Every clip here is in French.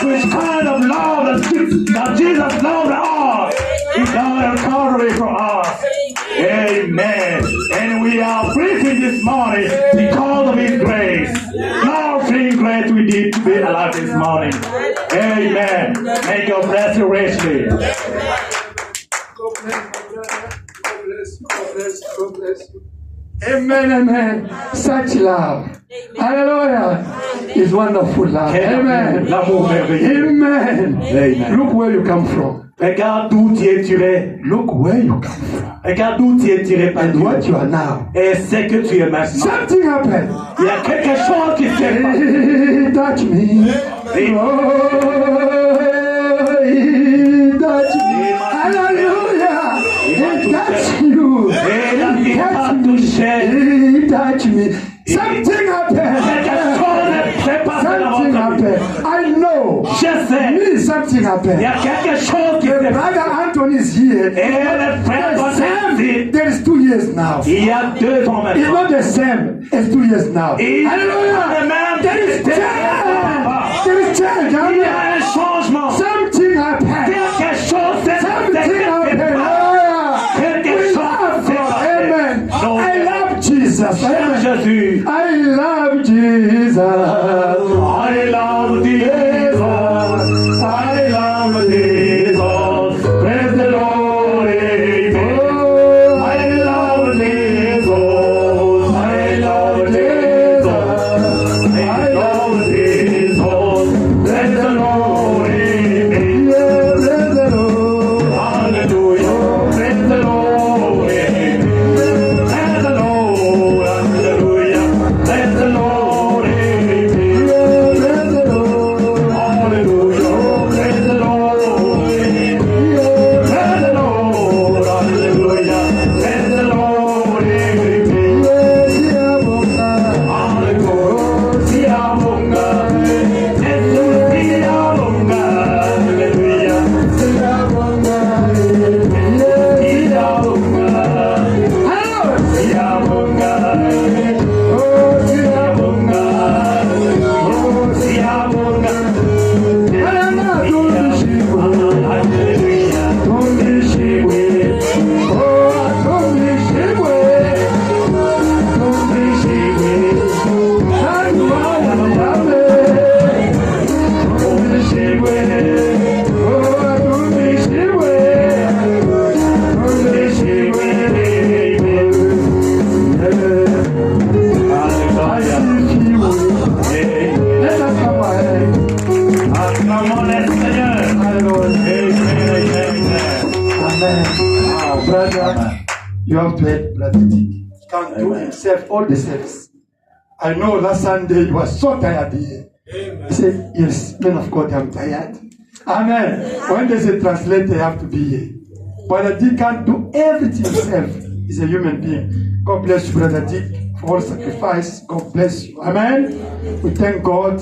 which kind of love that Jesus loved us. He died on Calvary for us. Amen. And we are breathing this morning because of His grace. Lord, feeling great we did to be alive this morning. Amen. May God bless you richly. God bless you. Amen, amen. Such love. Hallelujah. Is wonderful love. Amen. L'amour merveilleux. Amen. Amen. Look where you come from. Regarde d'où tu es tiré. Look where you come from. Regarde d'où tu es tiré par And Dieu. what you are now. Et c'est que tu es maintenant. Something happened. Il y a quelque chose qui s'est passé. He touched me. Oh, he touched me. Hallelujah. He touched you. He touched me. Something happened. Something happened. I know. Je sais. Me, something Il y happened. a quelque chose qui s'est passé. Brother Anthony is here. Et le frère Anthony, There is 2 years now. il y a 2 ans It's maintenant. not the same as 2 years now. Hallelujah. There is change. There is change. Il y a Amen. un changement. Something happened. Quelque chose s'est Something happened. Quelque chose s'est passé. Amen. I love Jesus. Amen. Jésus. I love Jesus. I love Jesus. I love Jesus. Praise the Lord. Amen. I love Jesus. I love Jesus. I love Jesus. Praise the Lord. Amen. Yeah, praise the Lord. Hallelujah. Praise the Lord. Amen. Praise the Lord. Hallelujah. Praise the Lord. Amen. Yeah, praise the Lord. Hallelujah. Praise the Lord. Amen. Praise the Lord. Hallelujah. Praise the Lord. Amen. Yeah, yeah, Boga. Hallelujah. Siabunga. Jesus, siabunga. Hallelujah. Yeah, Boga. Yeah. Siabunga. Hello. Siabunga. Oh, yeah. Siabunga. Oh, siabunga. Hallelujah. Hallelujah. Don't be ashamed. Oh, don't be ashamed. Don't be ashamed. And you are lovely. Don't be ashamed. Oh, don't be ashamed. Don't be ashamed. I see you. Let us come ahead. Acclamons le Seigneur. Hallelujah. Amen. Wow, brother, you have to help Brother Dick. He can do himself all the service. I know last Sunday he was so tired here. He said, yes, man of God, I'm tired. Amen. When there's a translator, you have to be here. Brother Dick can't do everything himself. He's a human being. God bless you, Brother Dick, for all sacrifice. God bless you. Amen. We thank God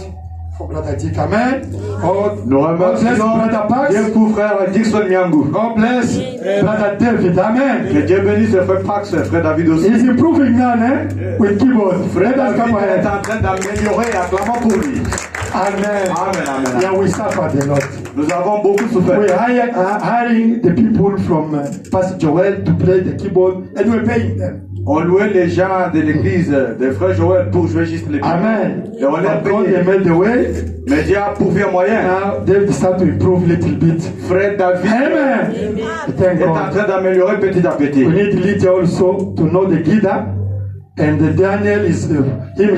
for Brother Dick. Amen. Oh, Nous God bless remercions Brother Pax. Dieu pour frère Dixon Nyangu. God bless Brother David. Amen. Que Dieu bénisse le frère Pax, le frère David aussi. He's improving now, with keyboard. Frère Let us David come est ahead. en train d'améliorer, acclamons pour lui. Amen. Amen, amen. Yeah, we suffered a lot. Nous avons beaucoup souffert. We're hiring the people from Pastor Joel to play the keyboard, and we're paying them. On louait les gens de l'église de frère Joël pour jouer juste les pianos. Amen. Et on les a But God, payés. they made the way. Mais Dieu a pourvu un moyen. Now they've started to improve a little bit. Frère David Amen. Thank est en God. train d'améliorer petit à petit. We need Lydia also to know the guitar. And Daniel is him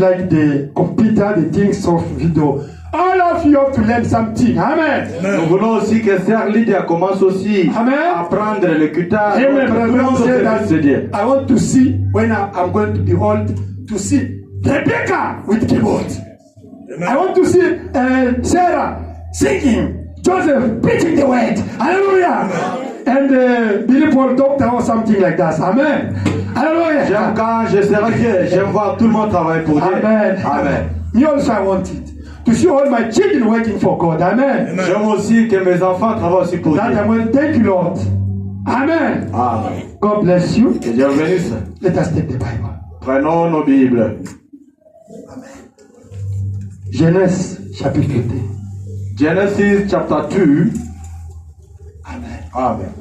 like the computer, the things of video. All of you have to learn something. Amen. Nous voulons aussi que Sœur Lydia commence aussi Amen. à apprendre le guitare. Amen. Tout le Brother monde said au that service de Dieu. I want to see when I'm going to be old to see Rebecca with keyboard. I want to see Sarah singing, Joseph preaching the word. Hallelujah. And Billy Paul doctor or something like that. Amen. Hallelujah. J'aime quand je serai vieux, j'aime voir tout le monde travailler pour Dieu. Amen. Amen. Me also I want it. To see all my children working for God. Amen. J'aime aussi que mes enfants travaillent aussi pour That Dieu. I will thank you, Lord. Amen. Amen. God bless you. Que Dieu vous bénisse. Let us take the Bible. Prenons nos Bibles. Genèse chapitre 2. Genesis chapter 2. Amen. Amen.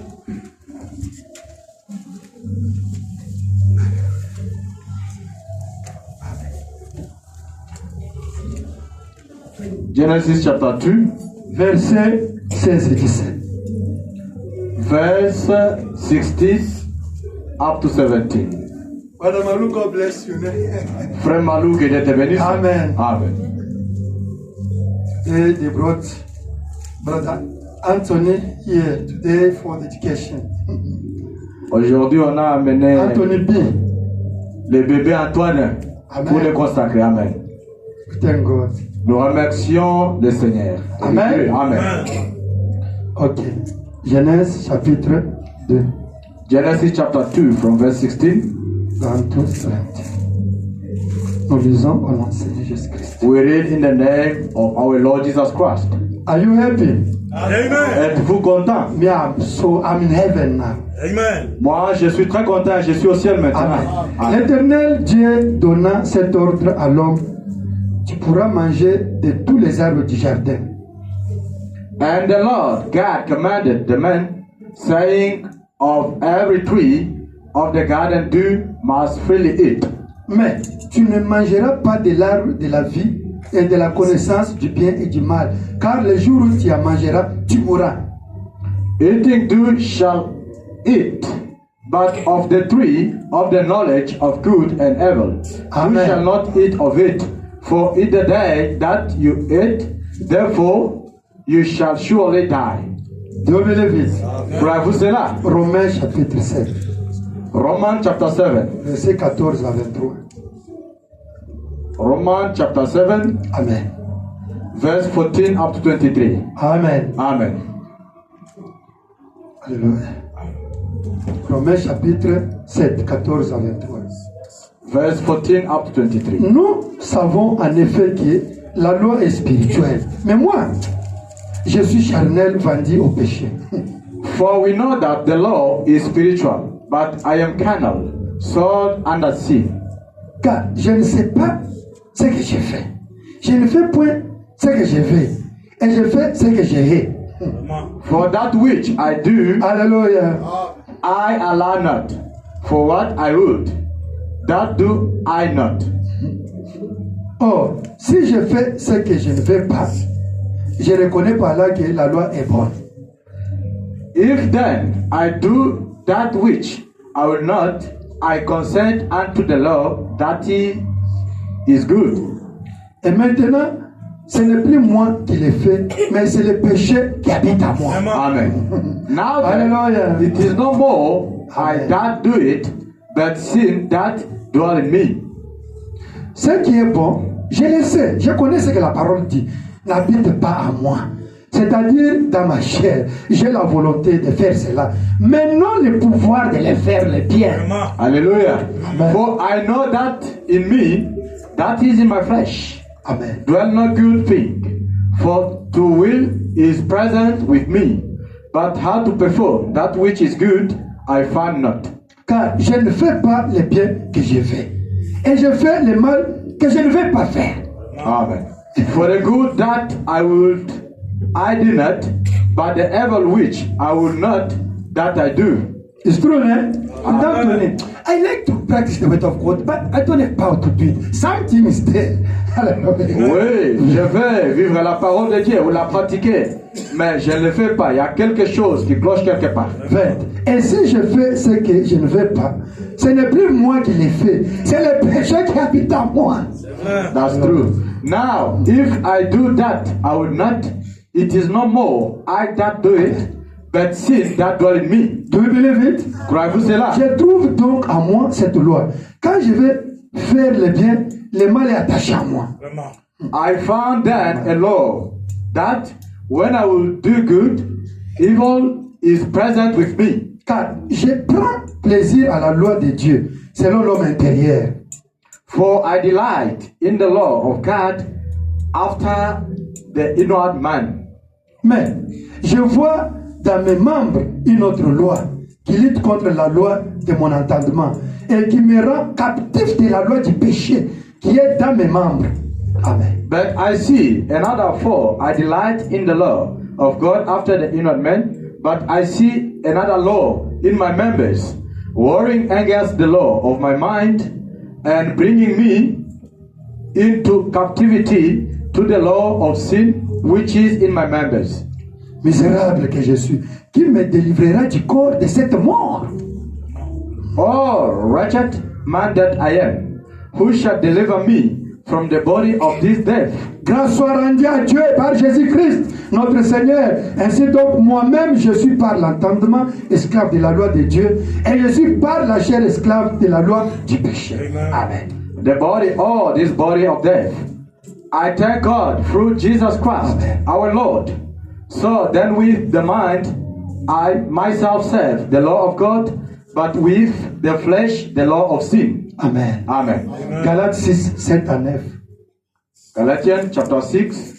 Genesis chapter 2, Versets 16 et 17. verse 16 up to 17. Brother Malou, God bless you. Frère Malou, que Dieu te bénisse. Amen. Amen. Today they brought Brother Anthony here today for the education. Aujourd'hui, on a amené Anthony B. le bébé Antoine Amen. pour le consacrer. Amen. Thank God. Nous remercions le Seigneur. Amen. Amen. Ok. Genèse chapitre 2. Genesis chapter 2 from verse 16. 22, 20. Nous lisons au nom de Seigneur Jésus-Christ. We read in the name of our Lord Jesus Christ. Are you happy? Amen. Êtes-vous content? Me, I'm in heaven now. Amen. Moi, je suis très content. Je suis au ciel maintenant. Amen. Amen. L'Éternel Dieu donna cet ordre à l'homme. Tu pourras manger de tous les arbres du jardin. And the Lord God commanded the man, saying, of every tree of the garden you must freely eat. Mais tu ne mangeras pas de l'arbre de la vie et de la connaissance du bien et du mal, car le jour où tu en mangeras, tu mourras. Eating you shall eat, but of the tree of the knowledge of good and evil, Amen. you shall not eat of it. For in the day that you eat, therefore you shall surely die. Dieu me le vite. Croyez-vous cela? Romains chapitre 7, Romans chapter 7. versets 14 à 23. Romans chapter 7, Amen. verse 14 up to 23. Amen. Amen. Alléluia. Romains chapitre 7, 14 à 23. Verse 14 up to 23. Nous savons en effet que la loi est spirituelle. Mais moi, je suis charnel, vendu au péché. For we know that the law is spiritual, but I am carnal, sold under sin. Car je ne sais pas ce que je fais. Je ne fais point ce que je veux. Et je fais ce que je hais. For that which I do, Alléluia. I allow not. For what I would, that do I not. Or, si je fais ce que je ne veux pas, je reconnais par là que la loi est bonne. If then I do that which I will not, I consent unto the law that he is good. Et maintenant, ce n'est plus moi qui le fais, mais c'est le péché qui habite à moi. Amen. Now then, Hallelujah. it is no more I Amen. that do it, but sin that dwell in me. Ce qui est bon, je le sais, je connais ce que la parole dit, n'habite pas à moi. C'est-à-dire, dans ma chair, j'ai la volonté de faire cela, mais non le pouvoir de le faire le bien. Hallelujah. Amen. For I know that in me, that is in my flesh, Amen. dwell no good thing. For to will is present with me, but how to perform that which is good, I find not. Car je ne fais pas le bien que je fais, et je fais le mal que je ne vais pas faire. Amen. For the good that I would, I do not, but the evil which I would not, that I do. It's true, eh? Anthony, I like to practice the word of God, but I don't have power to do it. Something is there. Hallelujah. Oui, je vais vivre la parole de Dieu ou la pratiquer, mais je ne le fais pas. Il y a quelque chose qui cloche quelque part. 20. Et si je fais ce que je ne veux pas, ce n'est plus moi qui le fais, c'est le péché qui habite en moi. That's true. Now, if I do that, I will not. It is no more I that do it, but sin that dwell in me. Do you believe it? Croyez-vous cela? Je trouve donc en moi cette loi. Quand je vais faire le bien, le mal est attaché à moi. I found then a law that when I will do good, evil is present with me. Car je prends plaisir à la loi de Dieu, selon l'homme intérieur. For I delight in the law of God after the inward man. Mais je vois dans mes membres une autre loi qui lutte contre la loi de mon entendement et qui me rend captif de la loi du péché qui est dans mes membres. Amen. But I see another four. I delight in the law of God after the inward man, but I see another law in my members, warring against the law of my mind, and bringing me into captivity to the law of sin which is in my members. Misérable que je suis, qui me délivrera du corps de cette mort? Oh, wretched man that I am, who shall deliver me from the body of this death? Grâce soit rendue à Dieu par Jésus-Christ, notre Seigneur. Ainsi donc, moi-même, je suis par l'entendement esclave de la loi de Dieu, et je suis par la chair esclave de la loi du péché. Amen. The body, oh, this body of death. I thank God through Jesus Christ, Amen. our Lord. So then with the mind, I myself serve the law of God, but with the flesh, the law of sin. Amen. Amen. Galates 6, 7 à 9. Galatians chapter 6.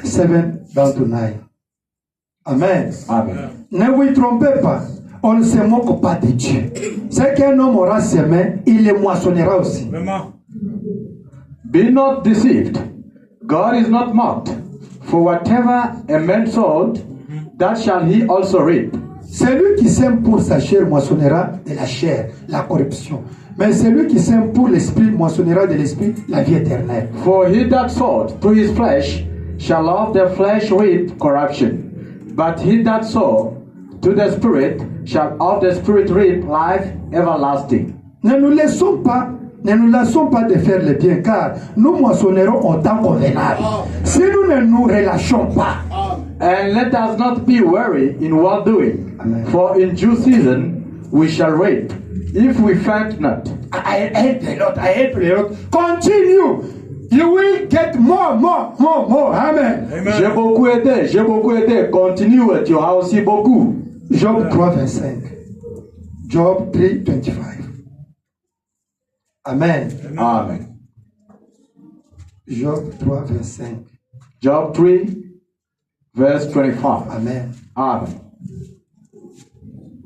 7 down to 9. Amen. Amen. Ne vous y trompez pas, on ne se moque pas de Dieu. Ce qu'un homme aura semé, il le moissonnera aussi. Be not deceived. God is not mocked. For whatever a man sowed, that shall he also reap. Celui qui sème pour sa chair moissonnera de la chair, la corruption. Mais celui qui sème pour l'esprit moissonnera de l'esprit la vie éternelle. For he that sowed to his flesh shall of the flesh reap corruption. But he that sowed to the spirit shall of the spirit reap life everlasting. Ne nous laissons pas de faire le bien, car nous moissonnerons au temps convenable. Si nous ne nous relâchons pas. And let us not be weary in well doing, Amen. for in due season we shall reap, if we faint not. I help the Lord. Continue. You will get more. Amen. J'ai beaucoup aidé. Continue, tu as aussi beaucoup. Job 3, 25. Job 3, 25. Amen. Amen. Job 3, 25. Job 3, verse 25. Amen. Amen.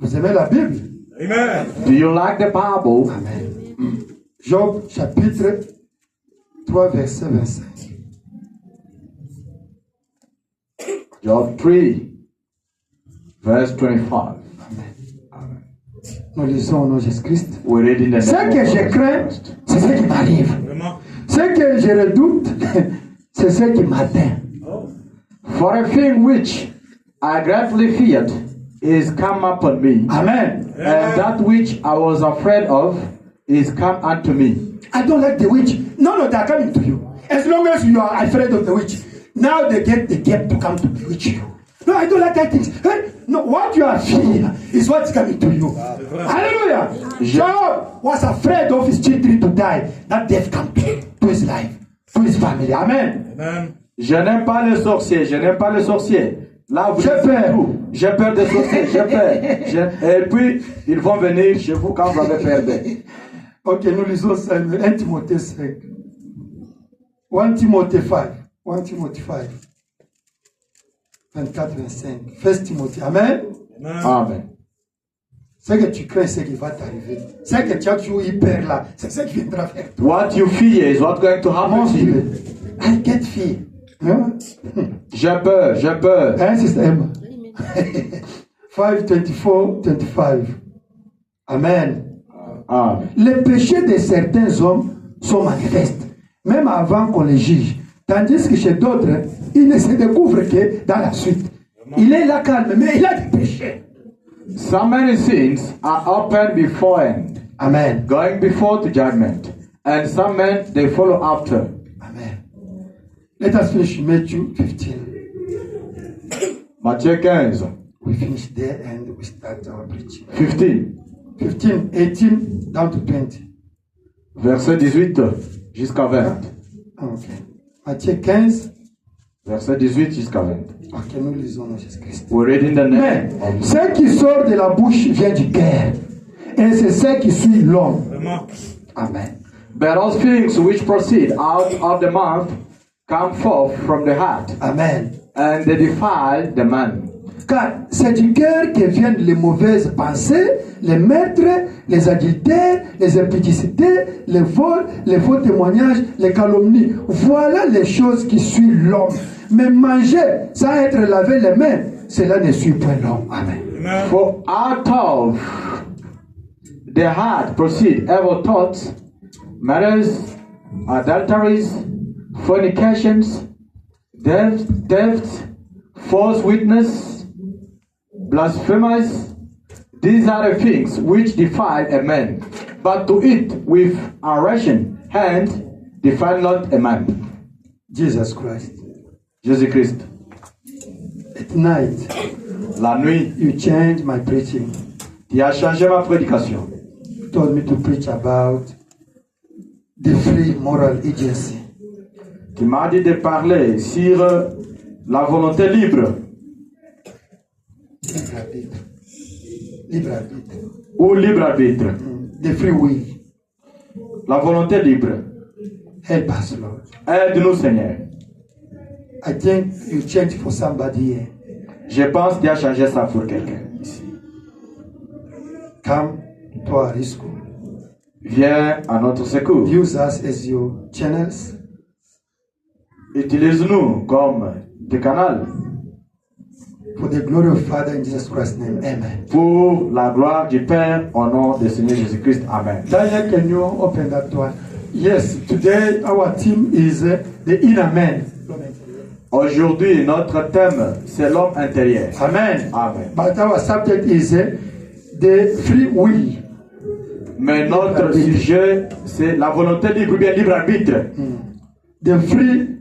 Vous aimez la Bible? Amen. Do you like the Bible? Amen. Job chapitre 3, verset 25. Job 3, verse 25. Amen. Nous lisons au nom de Jésus-Christ. We read in the Ce name que of je Jesus crains, Christ. c'est ce qui m'arrive. Ce que je redoute, c'est ce qui m'atteint. For a thing which I greatly feared is come upon me, Amen. and that which I was afraid of is come unto me. I don't like the witch. No, they are coming to you. As long as you are afraid of the witch, now they get the gap to come to bewitch you. No, I don't like that thing. Hey, no, what you are fearing is what's coming to you. Hallelujah. Job was afraid of his children to die. That death come to his life, to his family. Amen. Amen. Je n'aime pas les sorciers. Là, vous J'ai dites peur. tout. J'ai peur des sorciers, j'ai peur. Et puis, ils vont venir chez vous quand vous avez perdu. Ok, nous lisons 1 Timothée 5. 1 Timothée 5. 1 Timothée 5. 24, 25. 1 Timothée. Amen. Amen. Ce que tu crains, c'est ce qui va t'arriver. Ce que tu as toujours eu peur là, c'est ce qui viendra faire toi. What you fear is what's going to happen Mon to you. Dieu. I get fear. Hein? J'ai peur. Hein, système. 5, 24, 25. Amen. Amen. Les péchés de certains hommes sont manifestes, même avant qu'on les juge. Tandis que chez d'autres, ils ne se découvrent que dans la suite. Il est là calme, mais il a des péchés. So many sins are open beforehand, Amen. going before to judgment, and some men they follow after. Amen. Let us finish Matthew 15. Matthieu 15, We finish there and we start our preaching. 15, 15, 18, down to 20. verset 18 jusqu'à 20. Ok. Matthieu 15. Verset 18 jusqu'à 20. Ok, nous lisons dans Jésus-Christ. We read in the Mais name of ce qui sort de la bouche vient du cœur. Et c'est ce qui suit l'homme. Amen. But all things which proceed out of the mouth come forth from the heart, Amen. and they defile the man. Car c'est du cœur que viennent les mauvaises pensées, les meurtres, les adultères, les impudicités, les vols, les faux témoignages, les calomnies. Voilà les choses qui suivent l'homme. Mais manger sans être lavé les mains, cela ne suit pas l'homme. Amen. For out of the heart proceed evil thoughts, murders, adulteries, fornications, thefts, false witness, blasphemies. These are the things which defile a man. But to eat with unrationed hand defile not a man. Jesus Christ. Jésus-Christ. At night, La nuit, you changed my preaching. tu as changé ma prédication. You told me to preach about the free moral agency. Tu m'as dit de parler sur la volonté libre Libre arbitre. Libre arbitre. ou libre arbitre. The free will. La volonté libre. Help us, Lord. Aide-nous, Seigneur. I think you changed for somebody here. Je pense que tu as changé ça pour quelqu'un ici. Come to our rescue. Viens à notre secours. Use us as your channels. Utilise-nous comme des canaux For the glory of Father in Jesus Christ's name. Amen. pour la gloire du Père au nom du Seigneur Jésus-Christ. Amen. Daniel, can you open that one? Yes, today our theme is the inner man. Aujourd'hui, notre thème, c'est l'homme intérieur. Amen. Amen. But our subject is the free will. Mais notre sujet, c'est la volonté libre ou bien libre arbitre. The free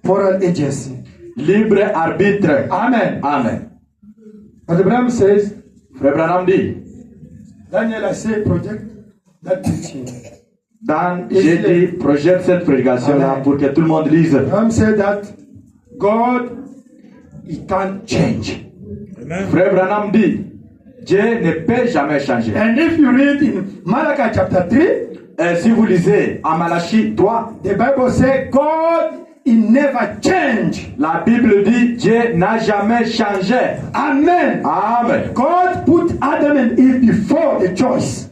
moral agency. Libre arbitre. Amen. Amen. But Abraham says, Frère Branham dit, Daniel, I say project that teaching. j'ai dit, projette cette prédication-là Amen. pour que tout le monde lise. Abraham said that God, he can't change. Frère Branham dit, Dieu ne peut jamais changer. And if you read in Malachi chapter 3, Et si vous lisez en Malachie 3, the Bible says God, he never change. la Bible dit, Dieu n'a jamais changé. Amen. Amen. God put Adam and Eve before the choice.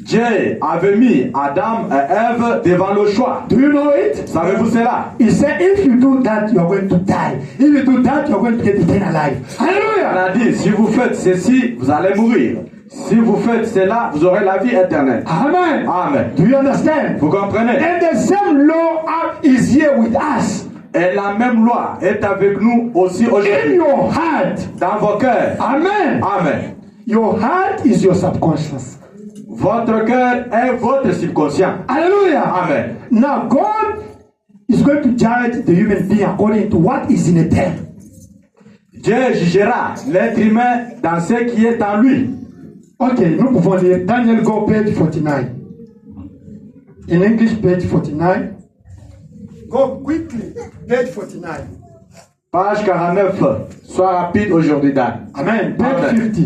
Dieu avait mis Adam et Ève devant le choix. Do you know it? Savez-vous cela? He said, if you do that, you're going to die. If you do that, you're going to get eternal life. On Hallelujah. a dit, si vous faites ceci, vous allez mourir. Si vous faites cela, vous aurez la vie éternelle. Amen. Amen. Do you understand? Vous comprenez? And the same law is here with us. Et la même loi est avec nous aussi In aujourd'hui. your heart. Dans vos cœurs. Amen. Amen. Your heart is your subconscious. Votre cœur est votre subconscient. Hallelujah. Amen. Now God is going to judge the human being according to what is in them. Dieu jugera l'être humain dans ce qui est en lui. Ok, nous pouvons lire Daniel, go page 49. In English, page 49. Go quickly, page 49. Page 49. Sois rapide aujourd'hui, Dan. Amen. Page Amen. 50.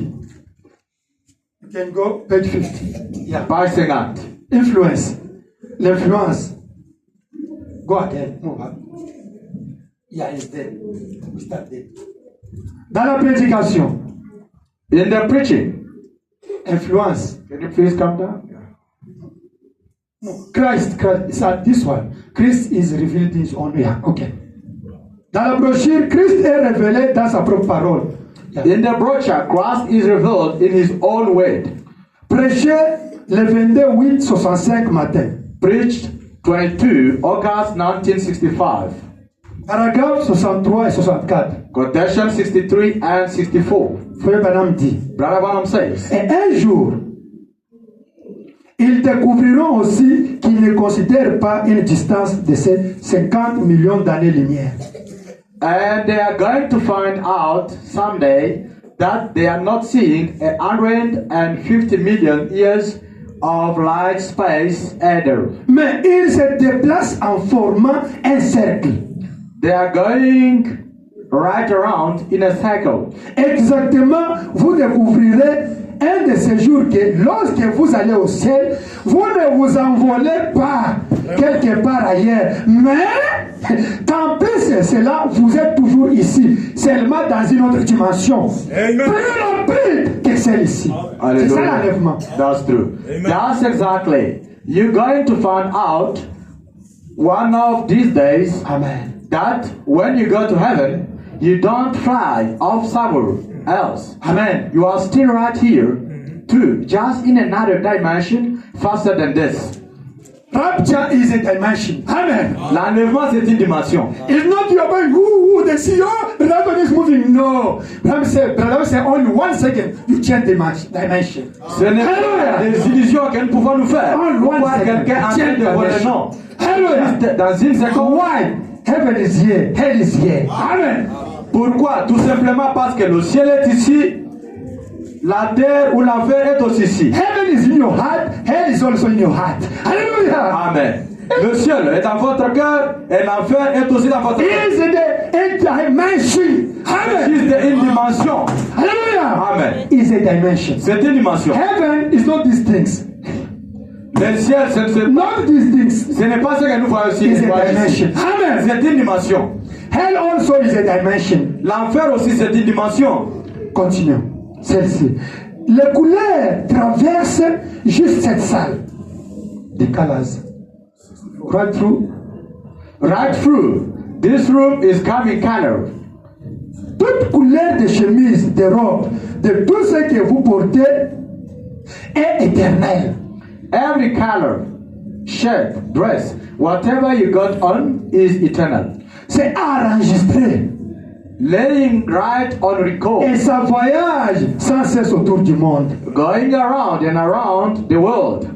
You can go page 50. Yeah. Page 50. Influence. L'influence. Go again. Move up. Yeah, it's there. We start there. Dans la prédication. In the preaching. Influence. Can you please come down? No, Christ, it's this one. Christ is revealed in his own way. Okay. Dans la brochure, Christ est révélé dans sa propre parole. Yeah. In the brochure, Christ is revealed in his own word. Prêché le 22/8/65 matin. Preached 22 August 1965. Paragraphe 63 et 64. Quotation 63 and 64. Frère Branham dit. Brother Branham says, Et un jour, ils découvriront aussi qu'ils ne considèrent pas une distance de ces 50 millions d'années-lumière. and they are going to find out someday that they are not seeing 150 million years of light space either. Mais ils se déplacent en formant un cercle. They are going right around in a circle. Exactement, vous découvrirez un de ces jours que lorsque vous allez au ciel, vous ne vous envolez pas quelque part ailleurs. Mais, qu'en plus de cela, vous êtes toujours ici. Seulement enlèvement dans une autre dimension. Amen. Plus rapide que celle ici. C'est ça l'enlèvement. That's true. Amen. That's exactly. You're going to find out one of these days Amen. that when you go to heaven, you don't fly off somewhere else. Amen. You are still right here, too, just in another dimension, faster than this. Rapture is a dimension. Amen. L'enlèvement, c'est une dimension. It's not you are going, ooh, they see, oh, brother is moving. No. Brother say, only 1 second, you change dimension. Ce n'est pas des illusions que nous pouvons nous faire. Oh, Pourquoi quelqu'un en train de voler? Non. Hallelujah. Dans une seconde. Why? Heaven is here. Hell is here. Amen. Pourquoi? Tout simplement parce que le ciel est ici, la terre ou l'enfer est aussi ici. Heaven is in your heart. Hell is also in your heart. Hallelujah. Amen. Le ciel est dans votre cœur et l'enfer est aussi dans votre cœur. Is a dimension. Amen. C'est une dimension. Hallelujah. Amen. Is a dimension. C'est une dimension. Heaven is not these things. Le ciel, Not these things. ce n'est pas ce que nous voyons ici. Is a dimension. Amen. C'est une dimension. Hell also is a dimension. L'enfer aussi, c'est une dimension. Continue. Celle-ci. Les couleurs traversent juste cette salle. The colors. Right through. Right through. This room is coming color. Toute couleur de chemise, de robe, de tout ce que vous portez est éternel. Every color, shirt, dress, whatever you got on is eternal. C'est enregistré. Laying right on record. Et ça voyage sans cesse autour du monde. Going around and around the world.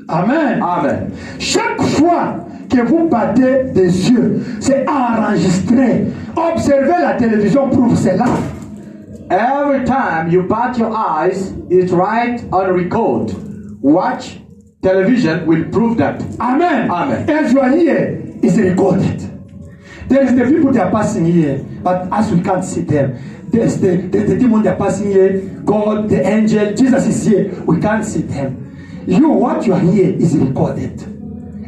Amen. Amen. Chaque fois que vous battez des yeux, c'est enregistré. Observez la télévision prouve cela. Every time you bat your eyes, it's right on record. Watch television will prove that. Amen. Amen. As you are here, it's recorded. There is the people that are passing here, but as we can't see them, there's the demon that are passing here, God, the angel, Jesus is here. We can't see them. You, what you are here is recorded.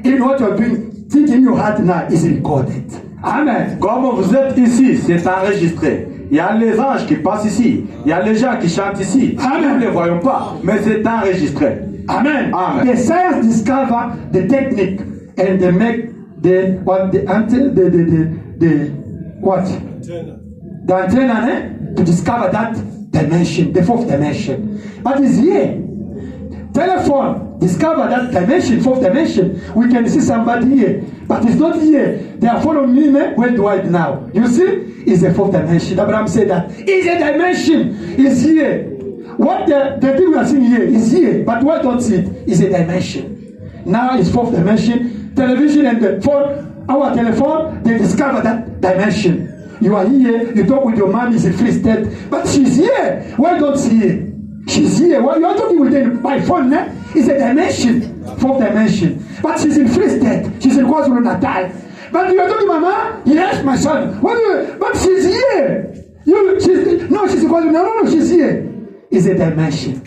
Even what you are doing, think in your heart now is recorded. Amen. Comme vous êtes ici, c'est enregistré. Il y a les anges qui passent ici. Il y a les gens qui chantent ici. Amen. Nous ne les voyons pas, mais c'est enregistré. Amen. Amen. The science discover the technique and they make the what the antenna the what the antenna to discover that dimension, the fourth dimension. But it's here. Telephone discover that dimension, fourth dimension. We can see somebody here, but it's not here. They are following me worldwide now. You see, it's a fourth dimension. Abraham said that it's a dimension. It's here. What the thing we are seeing here is here, but what don't see it is a dimension. Now it's fourth dimension. Television and the phone, our telephone, they discover that dimension. You are here, you talk with your mom, is a free state, but she's here. Why don't see it? She's here. Well, you are talking with them by phone, eh? It's a dimension, fourth dimension. But she's in free state. She's in KwaZulu Natal. But you are talking, Mama? Yes, my son. But she's here. She's in KwaZulu. No, she's here. It's a dimension,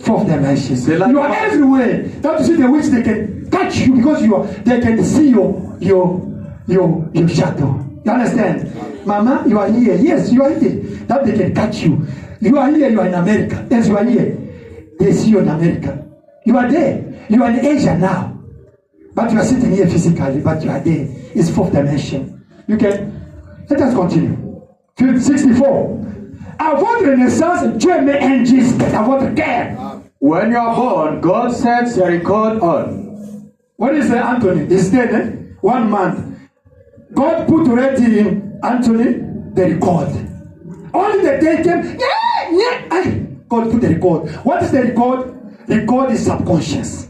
fourth dimension. You are everywhere. Don't you see the witch? They can catch you because they can see your shadow. You understand? Mama, you are here. Yes, you are here. That they can catch you. You are here, you are in America. Yes, you are here. They see you in America. You are there. You are in Asia now. But you are sitting here physically, but you are there. It's fourth dimension. You can. Let us continue. 64. À votre naissance, Dieu met un disque à votre cœur. When you are born, God sets a record on. What is Anthony? He's dead, eh? 1 month. God put already in Anthony the record. Only the day came, God put the record. What is the record? Record is subconscious.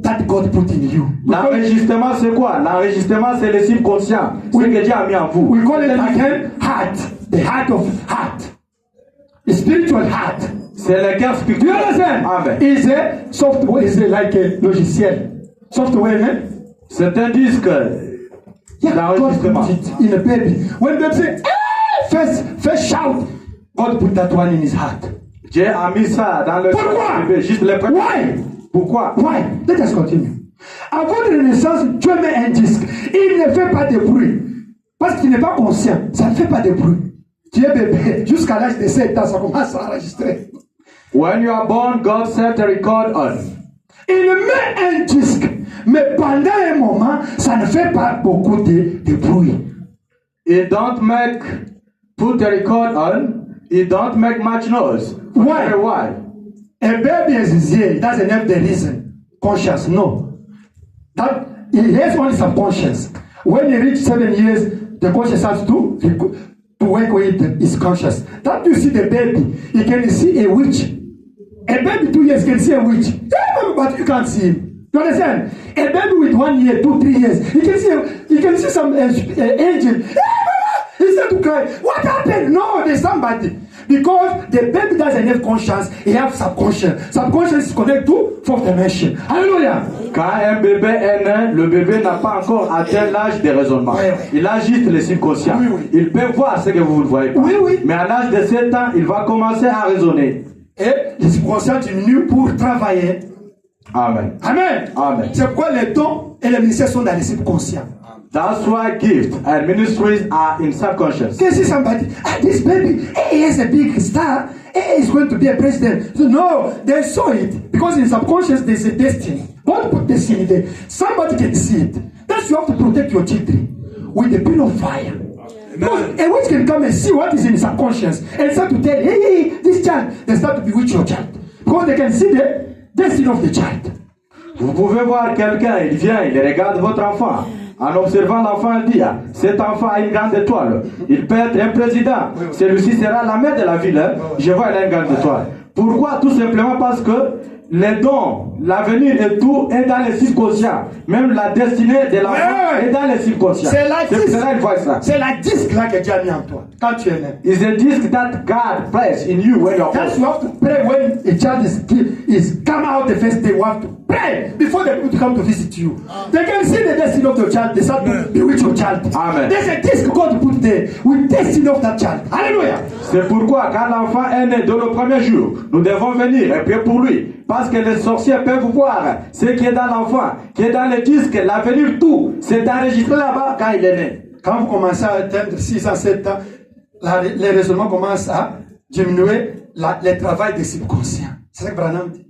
That God put in you. L'enregistrement, c'est quoi? L'enregistrement, c'est le subconscient. Ce que Dieu a mis en vous. We call it again heart. The heart of heart. The spiritual heart. C'est le cœur Do you spirituel. understand? Amen. Is a software, is like a logiciel. Software, eh? C'est un disque Yeah, God d'enregistrement. put it in a baby. When baby say, first shout, God put that one in his heart. Dieu a mis ça dans le Pourquoi? cœur du bébé, juste le premier. Why? Pourquoi? Why? Let us continue. À votre naissance, Dieu met un disque. Il ne fait pas de bruit. Parce qu'il n'est pas conscient. Ça ne fait pas de bruit. tu es bébé, jusqu'à l'âge de 7 ans, ça commence à enregistrer. When you are born, God set a record on. Il met un disque, mais pendant un moment, ça ne fait pas beaucoup de bruit. It don't put a record on. It don't make much noise. Why? Why? A baby is here, it doesn't have the reason, conscience, no. That he has only some conscience. When he reaches 7 years, the conscience has to work with his conscience. That you see the baby, he can see a witch. A baby 2 years can see a witch, but you can't see him. You understand? A baby with 1 year, 2, 3 years, he can see some angel. He starts to cry. What happened? No, there's somebody. Because the baby doesn't have conscience, he has subconscious. Subconscious is connected to fourth dimension. Hallelujah. Quand un bébé est né, le bébé n'a pas encore atteint l'âge de raisonnement. Oui, oui. Il a juste le subconscient. Oui, oui. Il peut voir ce que vous ne voyez pas. Oui, oui. Mais à l'âge de 7 ans, il va commencer à raisonner. Et le subconscient diminue pour travailler. Amen. Amen. Amen. C'est pourquoi les dons et les ministères sont dans le subconscient. That's why gifts and ministries are in subconscious. Can see somebody, this baby, he has a big star, he's going to be a president. So no, they saw it. Because in subconscious there's a destiny. God put destiny there. Somebody can see it. That's why you have to protect your children with the pin of fire. Because a witch can come and see what is in subconscious and start to tell, hey, this child, they start to bewitch your child. Because they can see the destiny of the child. Vous pouvez voir quelqu'un, il vient, il regarde votre enfant. En observant l'enfant, il dit, cet enfant a une grande étoile. Il peut être un président. Celui-ci sera la mère de la ville. Je vois, il a une grande étoile. Pourquoi? Tout simplement parce que les dons, l'avenir et tout est dans les subconscients. Même la destinée de l'enfant est dans les subconscients. C'est la disque. C'est la disque là que Dieu a mis en toi quand tu es né. It's a disc that God placed in you when you're born. That's you have to pray when a child is come out the first day. You have to pray before they come to visit you. They can see the destiny of your child. They start to bewitch your child. Amen. There's a disc God put there with destiny of that child. Hallelujah. C'est pourquoi quand l'enfant est né dès le premier jour, nous devons venir et prier pour lui. Parce que les sorciers peuvent voir ce qui est dans l'enfant, qui est dans le disque, l'avenir, tout. C'est enregistré là-bas quand il est né. Quand vous commencez à atteindre 6 ans, 7 ans, les raisonnements commencent à diminuer le travail des subconscients. C'est ça que Branham dit.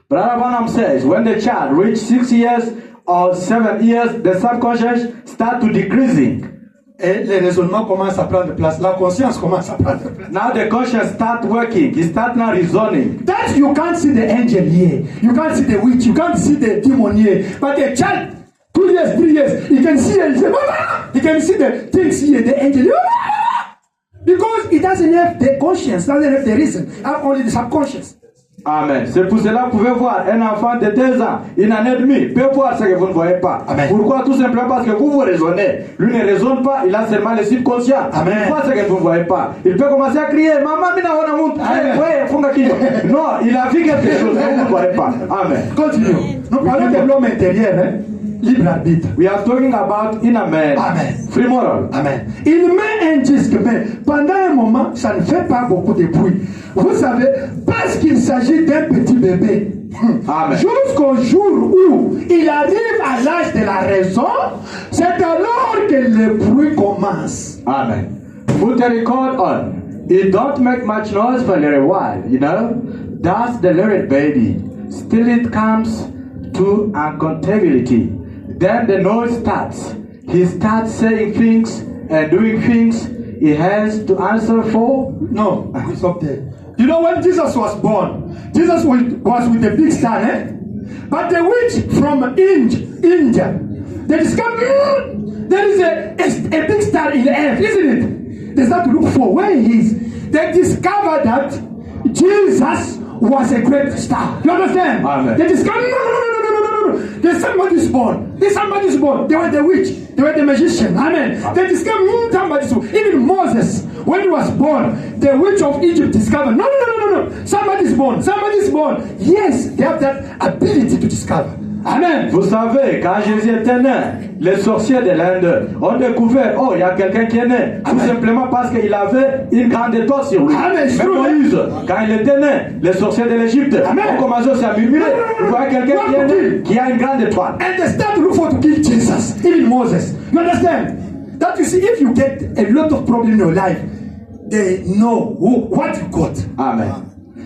Brother Branham says, when the child reaches 6 years or 7 years, the subconscious start to decreasing. Et les raisonnements commencent à prendre place. La conscience commence à prendre place. Now the conscience start working. He start now reasoning. That you can't see the angel here. You can't see the witch. You can't see the demon here. But the child, 2 years, 3 years, he can see and say, Mama! He can see the things here, the angel. Because he doesn't have the conscience, doesn't have the reason. Have only the subconscious. Amen. C'est pour cela que vous pouvez voir un enfant de 2 ans, une année et demie, peut voir ce que vous ne voyez pas. Amen. Pourquoi? Tout simplement parce que vous raisonnez. Lui ne raisonne pas, il a seulement le subconscient. Amen. Il voit ce que vous ne voyez pas. Il peut commencer à crier, Maman, mina wana muntu. Non, il a vu quelque chose que vous ne voyez pas. Amen. Continue. Nous parlons de l'homme intérieur, hein? Libre arbitre. We are talking about inner man. Amen. Free moral. Amen. Il met un disque, mais pendant un moment, ça ne fait pas beaucoup de bruit. Vous savez, parce qu'il s'agit d'un petit bébé. Amen. Jusqu'au jour où il arrive à l'âge de la raison, c'est alors que le bruit commence. Amen. Put a record on. It don't make much noise for a little while, you know. That's the little baby. Still it comes to accountability. Then the noise starts. He starts saying things and doing things he has to answer for. No, it's up there. You know when Jesus was born, Jesus was with a big star, eh? But the witch from India, they discovered there is a big star in the air, isn't it? They start to look for where he is. They discovered that Jesus was a great star. You understand? Amen. They discovered no. There's somebody's born. There's somebody's born. They were the witch. They were the magician. Amen. They discovered somebody's born. Even Moses, when he was born, the witch of Egypt discovered. No. Somebody's born. Somebody's born. Yes, they have that ability to discover. Amen. Vous savez, quand Jésus était né, les sorciers de l'Inde ont découvert, il y a quelqu'un qui est né. Tout simplement parce qu'il avait une grande étoile sur lui. Amen. Même Moïse, quand il était né, les sorciers de l'Égypte ont commencé aussi à murmurer. Vous voyez quelqu'un qui est né, qui a une grande étoile. And they start to look for to kill Jesus, even Moses. You understand? That you see, if you get a lot of problems in your life, they know what you got. Amen.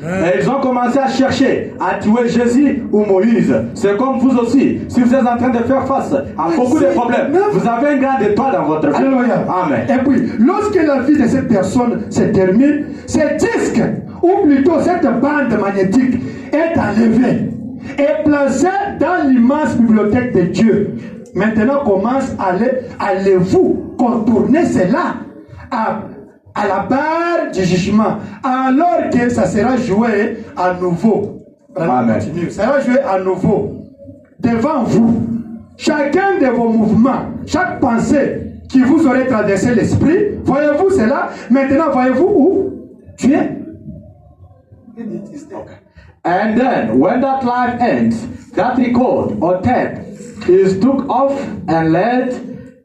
Et ils ont commencé à chercher à tuer Jésus ou Moïse. C'est comme vous aussi. Si vous êtes en train de faire face à beaucoup de problèmes, vous avez un grand étoile dans votre vie. Alléluia. Amen. Et puis, lorsque la vie de cette personne se termine, ce disque, ou plutôt cette bande magnétique, est enlevée et placée dans l'immense bibliothèque de Dieu. Maintenant, commence allez-vous contourner cela à la barre du jugement, alors que ça sera joué à nouveau. Amen. Ça sera joué à nouveau devant vous. Chacun de vos mouvements, chaque pensée qui vous aurait traversé l'esprit, voyez-vous cela? Maintenant, voyez-vous où tu es? And then, when that life ends, that record or tape is took off and laid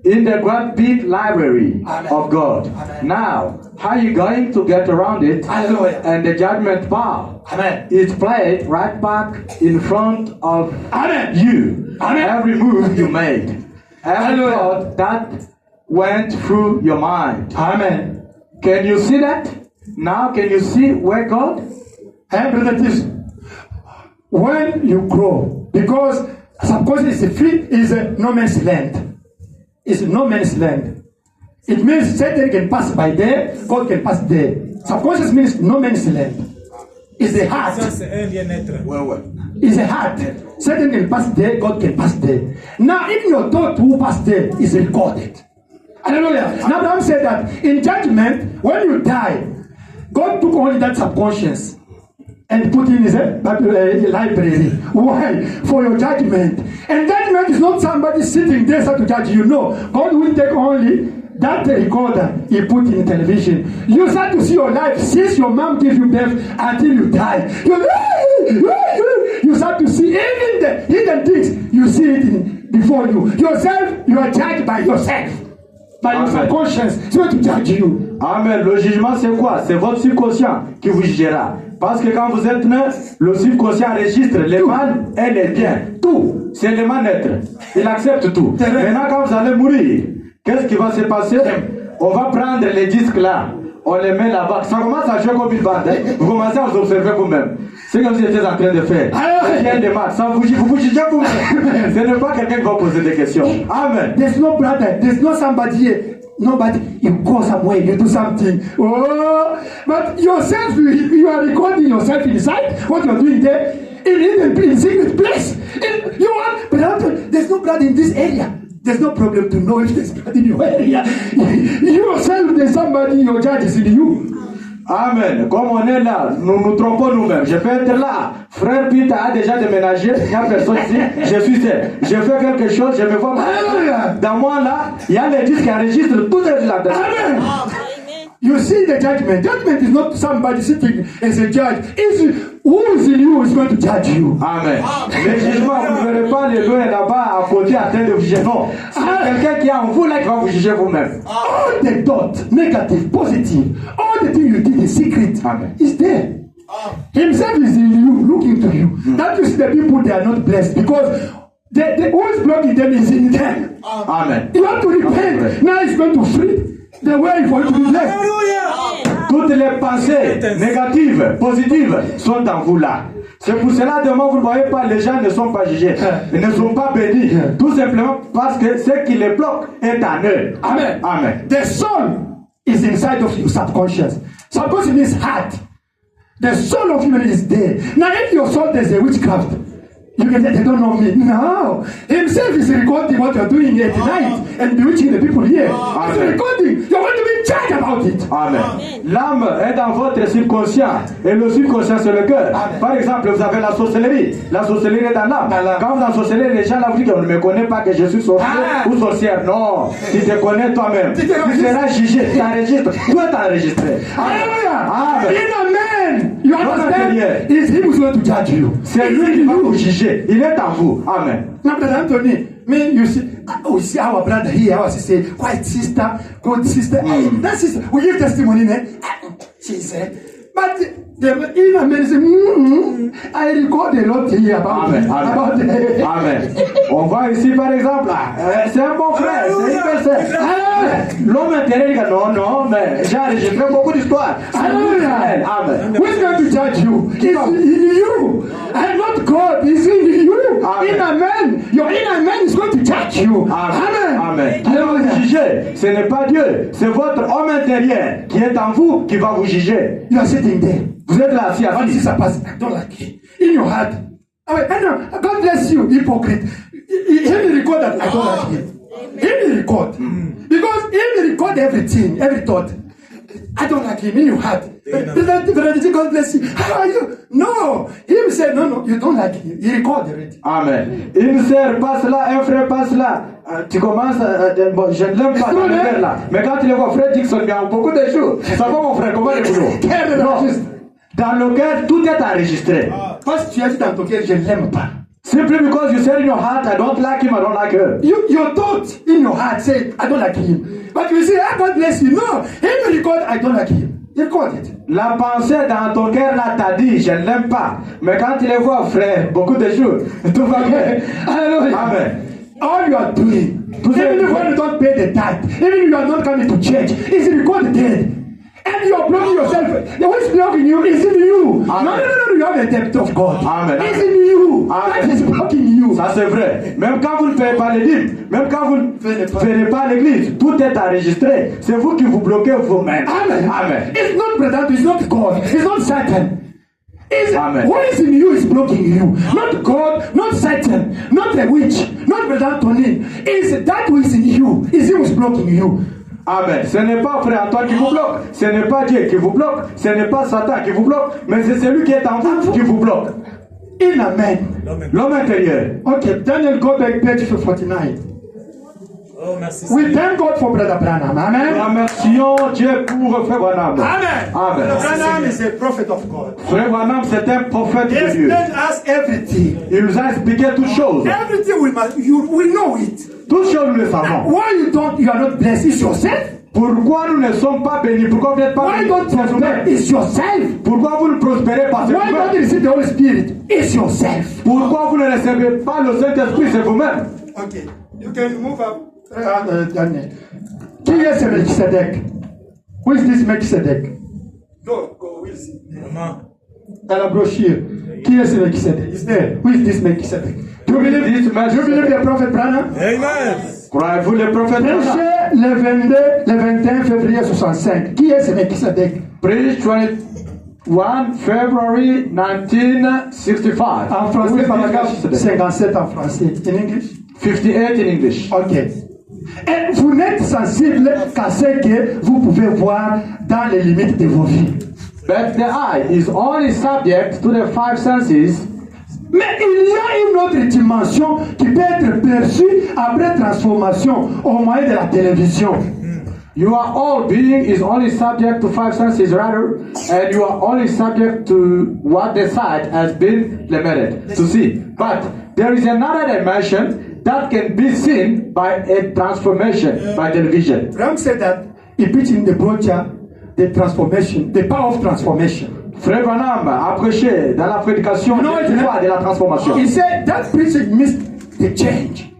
in the great big library Amen. of God. Amen. Now, how are you going to get around it? Hallelujah. And the judgment bar Amen. is played right back in front of Amen. you. Amen. Every move you made, every Hallelujah. thought that went through your mind. Amen. Can you see that? Now, can you see where God? Relatives, when you grow, because subconscious is free, is a no man's land. It's no man's land. It means Satan can pass by there, God can pass there. Subconscious means no man's land. It's the heart. Ça, c'est un bien-être. It's a heart. Satan can pass there, God can pass there. Now, even your thought who passed there is recorded. Hallelujah. Now, Bible said that in judgment, when you die, God took only that subconscious and put in his library. Why? For your judgment. And judgment is not somebody sitting there to judge you. No. God will take only that recorder he put in television. You start to see your life since your mom gave you birth until you die. You start to see even the hidden things. You see it before you. Yourself, you are judged by yourself. By your subconscious. It's going to judge you. Amen. Le jugement, c'est quoi? C'est votre subconscient qui vous jugera. Parce que quand vous êtes né, le subconscient enregistre les mal et les biens. Tout. C'est le mal-être. Il accepte tout. Maintenant, quand vous allez mourir, qu'est-ce qui va se passer? On va prendre les disques là. On les met là-bas. Ça commence à jouer comme une bande. Hein? Vous commencez à vous observer vous-même. C'est comme si vous étiez en train de faire. Rien de mal. Ça vous jugez vous-même. Ce n'est pas quelqu'un qui va poser des questions. Amen. There's no brother. There's no somebody here. Nobody. You go somewhere. You do something. Oh, but yourself, you are recording yourself inside. What you're doing there. In secret place. But there's no blood in this area. There's no problem to know if there's blood in your area. You yourself, there's somebody, your judge is in you. Amen. Comme on est là, nous nous trompons nous-mêmes. Je peux être là. Frère Peter a déjà déménagé. Il n'y a personne ici. Je suis seul. Je fais quelque chose. Je me vois. Dans moi là, il y a les disques qui enregistrent tout là-dedans. Amen. You see the judgment. Judgment is not somebody sitting as a judge. It's who is in you is going to judge you. Amen. Le jugement, vous ne verrez pas les loin là-bas à côté en train de vous juger. Non. C'est quelqu'un qui est en vous là qui va vous juger vous-même. All the thoughts, negative, positive, all the things you did in secret is there. Himself is in you, looking to you. That is the people they are not blessed because the who is blocking them is in them. Amen. You have to repent. Now it's going to free the way for you to be blessed. Toutes les pensées négatives, positives sont en vous là. C'est pour cela, demain, vous ne voyez pas, les gens ne sont pas jugés. Ils ne sont pas bénis. Tout simplement parce que ce qui les bloque est en eux. Amen. Amen. The soul is inside of you, subconscious. Subconscious means heart. The soul of you is there. Now, if your soul is a witchcraft, you can say, they don't know me. No. Himself is recording what you're doing at night and bewitching the people here. He's recording. You're going to be judged about it. Amen. L'âme est dans votre subconscient. Et le subconscient, c'est le cœur. Par exemple, vous avez la sorcellerie. La sorcellerie est dans l'âme. Quand vous ensorcelez, les gens là vous disent qu'on ne me connaît pas, que je suis sorcier ou sorcière. Non. Tu te connais toi-même. Tu seras jugé. Tu t'enregistres. Tout est enregistré. Hallelujah. In a man, you understand? It's him who's going to judge you. C'est lui qui va vous juger. Il est en vous. Amen. Now, Brother Anthony, me, you see, we see our brother here, our sister, quiet sister, good sister. That sister, we give testimony, man. She's But the inner man said, I record a lot here about Amen. about Amen. On voit ici par exemple, c'est un bon frère, c'est une belle sœur. L'homme intérieur dit non, mais j'ai enregistré beaucoup d'histoires. Hallelujah. Amen. Who's going to judge you? It's in you. And not God. It's in you. Amen. Inner man. Your inner man is going to judge you. Amen. Amen. Amen. Juger, ce n'est pas Dieu, c'est votre homme intérieur qui est en vous qui va vous juger. You are sitting there. Vous êtes là, assis, What is assis. a person? I don't like it. In your heart. Oh, wait, God bless you, hypocrite. He record that I don't like him. He record. Because he record everything, every thought. I don't like him in your heart. God bless you. How are you? No. Him said, no, you don't like him. He record already. Amen. Une sœur passe là, un frère passe là. Tu commences, bon, je ne l'aime pas, dans le frère là. Mais quand tu le vois, frère Dixon, il y a beaucoup de choses. Ça va, mon frère, comment le boulot? Non. Dans le cœur, tout est enregistré. Parce que tu as dit dans ton cœur, je ne l'aime pas. Simply because you said in your heart, I don't like him, I don't like her. Your thought in your heart say, I don't like him. But you say, God bless you. No. Him record, I don't like him. He record it. La pensée dans ton cœur là t'a dit, je ne l'aime pas. Mais quand tu le vois, frère, beaucoup de choses, tout va bien. Hallelujah. Amen. All you are doing, even if when you don't pay the tithe, even if you are not coming to church, is recorded there. And you are blocking yourself. The one blocking you is in you. Amen. No, you have a debt of God. Amen. It's in you. Amen. That is blocking you. Ça c'est vrai. Même quand vous ne payez pas les dîmes, même quand vous ne venez pas à l'église, tout est enregistré. C'est vous qui vous bloquez vous-même. Amen. Amen. It's not brother, it's not God, it's not Satan. It's Amen. what is in you is blocking you. Not God, not Satan, not the witch, not brother Tony. It's that which is in you. Is he who is blocking you. Amen. Ce n'est pas frère Antoine qui vous bloque, ce n'est pas Dieu qui vous bloque, ce n'est pas Satan qui vous bloque, mais c'est celui qui est en vous qui vous bloque. Inner man. L'homme intérieur. Okay, Daniel, go back page 49. Oh, merci. We thank God for Brother Branham. Amen. Remercions Dieu pour Frère Branham. Amen. Amen. Brother Branham is a prophet of God. Frère Branham, c'est un prophète He de Dieu. explained us everything. Il nous a expliqué toutes choses. Everything we know it. Toutes choses nous le savons. Why you are not blessed is yourself. Pourquoi nous ne sommes pas bénis? Pourquoi vous n'êtes pas Why bénis? don't prosper is yourself. Pourquoi vous ne prospérez pas? C'est Why don't you vous-même. receive the Holy Spirit is yourself. Pourquoi vous ne recevez pas le Saint-Esprit? C'est vous-même. Okay, you can move up. Daniel. Qui est ce Melchizedek? Who is this Melchizedek? Go, we'll see. Maman. Dans la brochure. Qui est ce Melchizedek? Is there? Who is this Melchizedek? Do you believe the prophet Branham? Amen. Croyez-vous le prophète? Prêché le 22, le 21 février 65. Qui est ce Melchizedek? Preach 21 February 1965. En français, paragraphe 57 en français. In English? 58 in English. Ok. Et vous n'êtes sensible qu'à ce que vous pouvez voir dans les limites de vos vies. But the eye is only subject to the five senses. Mais il y a une autre dimension qui peut être perçue après transformation au moyen de la télévision. Your whole being is only subject to five senses, rather, and you are only subject to what the sight has been limited to see. But there is another dimension that can be seen by a transformation by television. Ram said that he preached in the brochure the transformation, the power of transformation. Frère Branham a prêché dans la prédication le pouvoir de la transformation. He said that preaching means the change.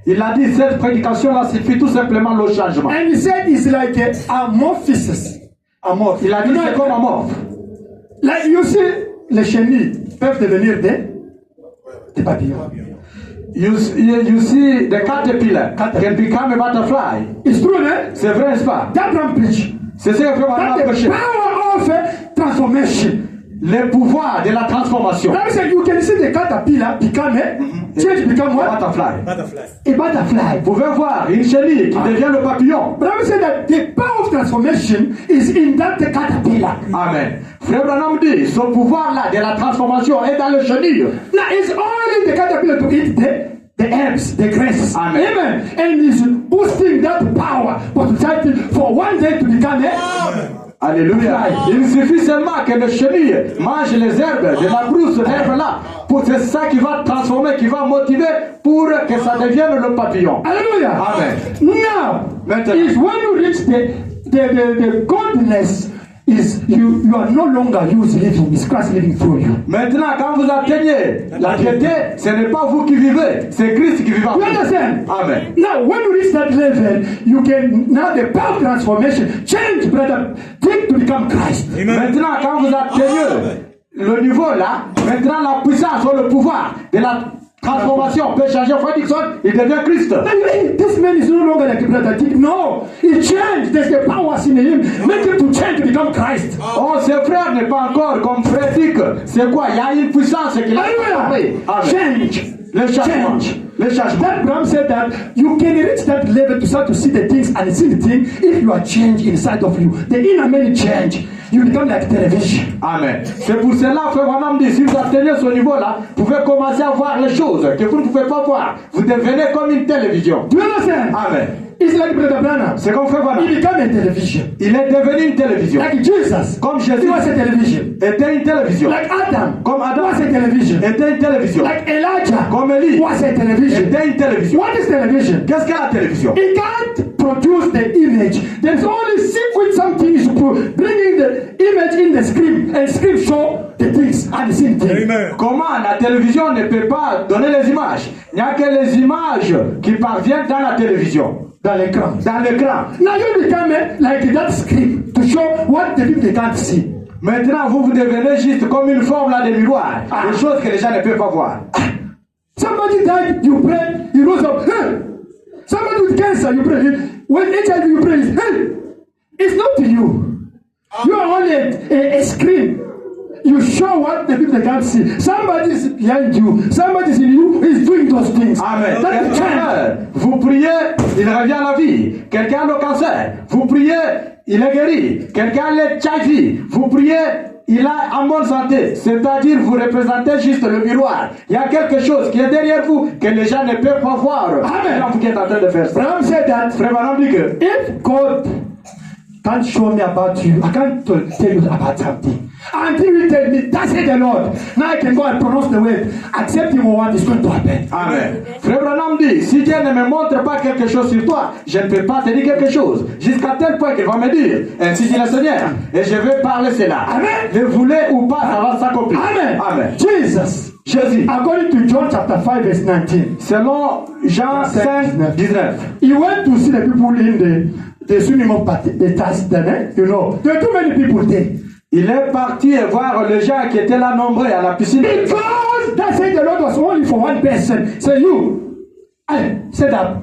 Il a dit cette prédication-là signifie tout simplement le changement. And he said it's like a amorphosis. Amorph. Il a dit c'est comme amorphe. Like you see, les chenilles peuvent devenir des papillons. You see the caterpillar can become a butterfly. It's true, eh? C'est vrai, n'est-ce pas? That Ram preach. C'est ce que Frère Branham a That the prêché. power of transformation. Le pouvoir de la transformation. Ram said you can see the caterpillar become change become what? Butterfly. Butterfly. A butterfly. Vous pouvez voir une chenille qui devient le papillon. Ram said that the power of transformation is in that caterpillar. Amen. Frère Branham dit, ce pouvoir-là de la transformation est dans le chenille. Now it's only the caterpillar to eat the herbs, the grass. Amen. Amen. And it's boosting that power potentiality for one day to become Alléluia. Il suffit seulement que le chenille mange les herbes de la brousse d'herbes-là. C'est ça qui va transformer, qui va motiver pour que ça devienne le papillon. Hallelujah. Amen. Now, Maintenant. is when you reach the godliness, is you are no longer you living, it's Christ living through you. Maintenant, quand vous atteignez la piété, ce n'est pas vous qui vivez, c'est Christ qui vit en You vous. understand? Amen. Now, when you reach that level, you can now the power of transformation change, brother, take to become Christ. Maintenant, quand vous atteignez le niveau là, maintenant la puissance ou le pouvoir de la transformation peut changer. Fred Dixon, il devient Christ. Now, hey, this man is no longer like a brother Dick. No, he changed. There's the powers in him. Make him to change to become Christ. Oh, ce frère n'est pas encore comme Fred Dick. C'est quoi? Il y a une puissance qui l'a transformé. Hallelujah. Change. Le changement. Change. Le changement. That Bram said that you can reach that level to start to see the things and see the thing if you are changed inside of you. The inner man change. You become like television. Amen. C'est pour cela, frère Branham dit, si vous atteignez ce niveau-là, vous pouvez commencer à voir les choses que vous ne pouvez pas voir. Vous devenez comme une télévision. Do you understand? Amen. It's like Brother Branham. C'est comme frère Branham. He became a television. Il est devenu une télévision. Like Jesus. Comme He Jésus was a television. était une télévision. Like Adam. Comme Adam Was a television. était une télévision. Like Elijah. Comme Élie Was a television. était une télévision. What is television? Qu'est-ce qu'est la télévision? It can't produce the image. There's only secret something is bringing the image in the screen and screen show the things and the same thing. Amen. Comment la télévision ne peut pas donner les images? Il n'y a que les images qui parviennent dans la télévision. Dans l'écran. Dans l'écran. Now you become like that screen to show what the people can't see. Maintenant, vous devenez juste comme une forme là de miroir. Des choses que les gens ne peuvent pas voir. Somebody died, you pray, he rose up. Hey! Somebody with cancer, you pray. When HIV, you pray. Hey! It's not to you. You are only a screen. You show what the people can't see. Somebody is behind you. Somebody is in you. Is doing those things. Amen. That's the Quelqu'un change. meurt, vous priez, il revient à la vie. Quelqu'un a le cancer, vous priez, il est guéri. Quelqu'un a l'HIV, vous priez, il est en bonne santé. C'est-à-dire, vous représentez juste le miroir. Il y a quelque chose qui est derrière vous que les gens ne peuvent pas voir. Amen. Quand vous êtes en train de faire ça. Abraham said that Frère Branham dit que if God can't show me about you, I can't tell you about something. Until you tell me, that's it, the Lord. Now I can go and pronounce the word. Accept him or what is going to happen. Amen. Frère Branham dit, si Dieu ne me montre pas quelque chose sur toi, je ne peux pas te dire quelque chose. Jusqu'à tel point qu'il va me dire, ainsi dit le Seigneur, et je vais parler cela. Amen. Le voulez ou pas, ça va s'accomplir. Amen. Amen. Jesus. Jésus, According to John chapter 5 verse 19. selon Jean 5, 19, He went to see the people in the swimming of the Tasdane. You know, there are too many people there. il est parti voir les gens qui étaient là nombreux à la piscine. Because that said the Lord was only for one person. So you, I stand up.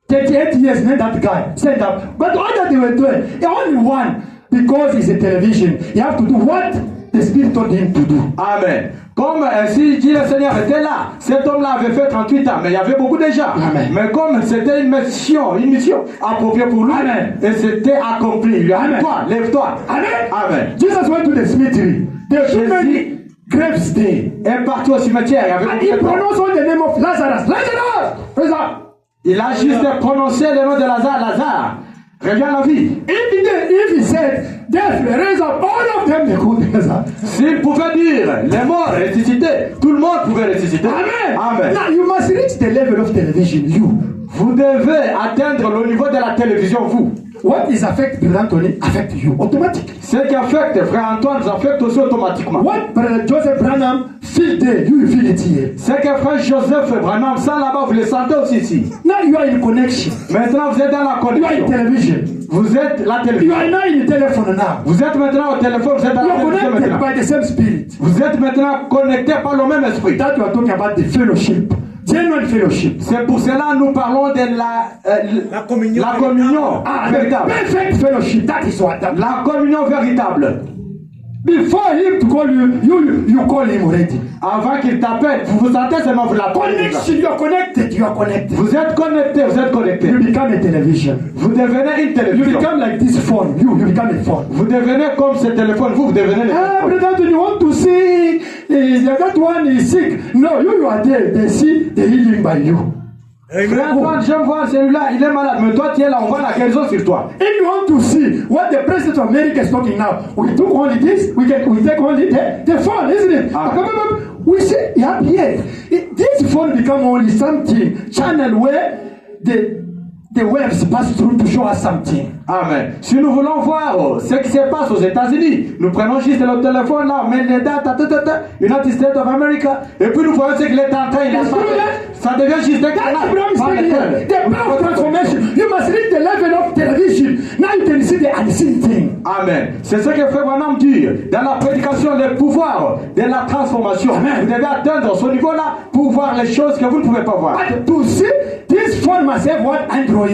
38 years, not that guy. Stand up. But all that they were doing, only one. Because he's a television. You have to do what the Spirit told him to do. Amen. Comme ainsi dit le Seigneur était là, cet homme-là avait fait 38 ans, mais il y avait beaucoup de gens. Amen. Mais comme c'était une mission appropriée pour lui, Amen. et c'était accompli. Il lui a dit, Amen. toi, lève-toi. Amen. Amen. Jesus went to the cemetery. There are too Jésus many graves there. est parti au cimetière. Il y avait And beaucoup he de gens. pronounced all the name of Lazarus. Lazarus! Praise God. Il a juste prononcé le nom de Lazare. Lazare, reviens à la vie. If he said, death, raise up, all of them, they could raise up. S'il pouvait dire les morts ressuscités, tout le monde pouvait ressusciter. Amen. Amen. Now you must reach the level of television, you. Vous devez atteindre le niveau de la télévision, vous. What is affect Brother Anthony affect you automatically. Ce qui affecte Frère Antoine vous affecte aussi automatiquement. What Brother Joseph Branham feel there, you feel it here. Ce que Frère Joseph Branham sent là-bas, vous le sentez aussi ici. Now you are in connection. Maintenant, vous êtes dans la You are in connexion. television. Vous êtes la You télévision. are now in the telephone now. Vous êtes maintenant au téléphone, vous êtes dans You la are télévision connected maintenant. by the same spirit. Vous êtes maintenant connectés par le même esprit. That you are talking about the fellowship. Genuine fellowship. C'est pour cela que nous parlons de La communion. la communion Ah, the véritable. perfect fellowship. That is what. La communion véritable. Before him to call you, you call him already. Avant qu'il t'appelle, vous vous sentez seulement vous l'appelez. Connection, you are connected. You are connected. Vous êtes connectés, vous êtes connectés. You become a television. Vous devenez une You télévision. become like this phone. You become a phone. Vous devenez comme ce téléphone, vous devenez le Ah, téléphone. brother, do you want to see that one is sick? No, you are there. They see the healing by you. Frère Antoine, j'aime voir celui-là, il est malade, mais toi tu es là, on voit la guérison sur toi. If you want to see what the president of America is talking now, we took only this, we take only the phone, isn't it? Ah. We see, yeah, this phone become only something channel where the waves pass through to show us something. Amen. Si nous voulons voir ce qui se passe aux États-Unis, nous prenons juste le téléphone là, on met les dates, United States of America, et puis nous voyons ce qu'il est en train de faire. Ça devient juste un canal. The power of transformation. You must reach the level of television. Now you can see the unseen thing. Amen. C'est ce que Frère Branham dit dans la prédication, le pouvoir de la transformation. Amen. Vous devez atteindre ce niveau-là pour voir les choses que vous ne pouvez pas voir. But to see this phone must have what Android,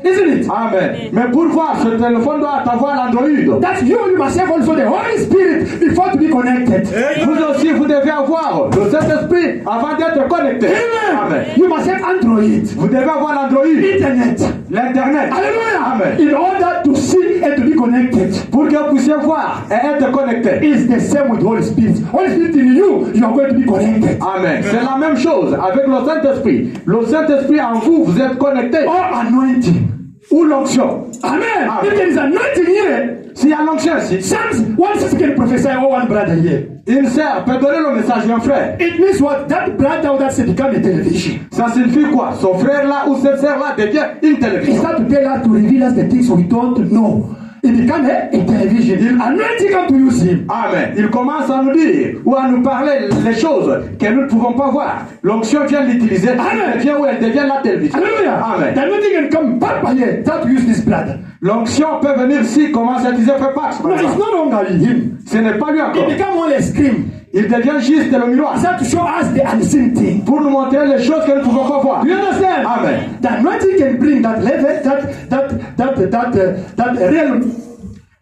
isn't it? Amen. Mais pour voir, ce téléphone doit avoir l'Android. That you must have also the Holy Spirit before to be connected. Vous aussi, vous devez avoir le Saint-Esprit avant d'être connecté. Amen. You must have Android. Vous devez avoir l'Android, Internet. l'Internet. Hallelujah. Amen. In order to see and to be connected. Pour que vous puissiez voir et être connecté. It's the same with Holy Spirit. Holy Spirit in you, you are going to be connected. Amen. C'est la même chose avec le Saint-Esprit. Le Saint-Esprit en vous, vous êtes connecté. Or anointing. Ou l'onction. Amen. Amen. If there is anointing here, S'il y a l'onction ici, Psalms 160 can prophesy over one brother here. une sœur peut donner le message d'un frère. It means what? That brother or that say become a television. Ça signifie quoi? Son frère là ou cette sœur là devient une He télévision. start to tell us to reveal us the things we don't know. It become a television. Anointing come to use him. Amen. Il commence à nous dire ou à nous parler les choses que nous ne pouvons pas voir. L'onction vient l'utiliser. Amen. Elle vient où elle devient la télévision. Hallelujah. Amen. The anointing can come back by here. Start to use this brother. L'onction peut venir ici, commence à utiliser Frère Pax. No, it's no longer him. Ce n'est pas lui encore. It become only a scream. Il devient juste le miroir He start to show us the unseen thing. pour nous montrer les choses que nous ne pouvons pas voir. Do you understand? Amen. The anointing can bring that level, that realm.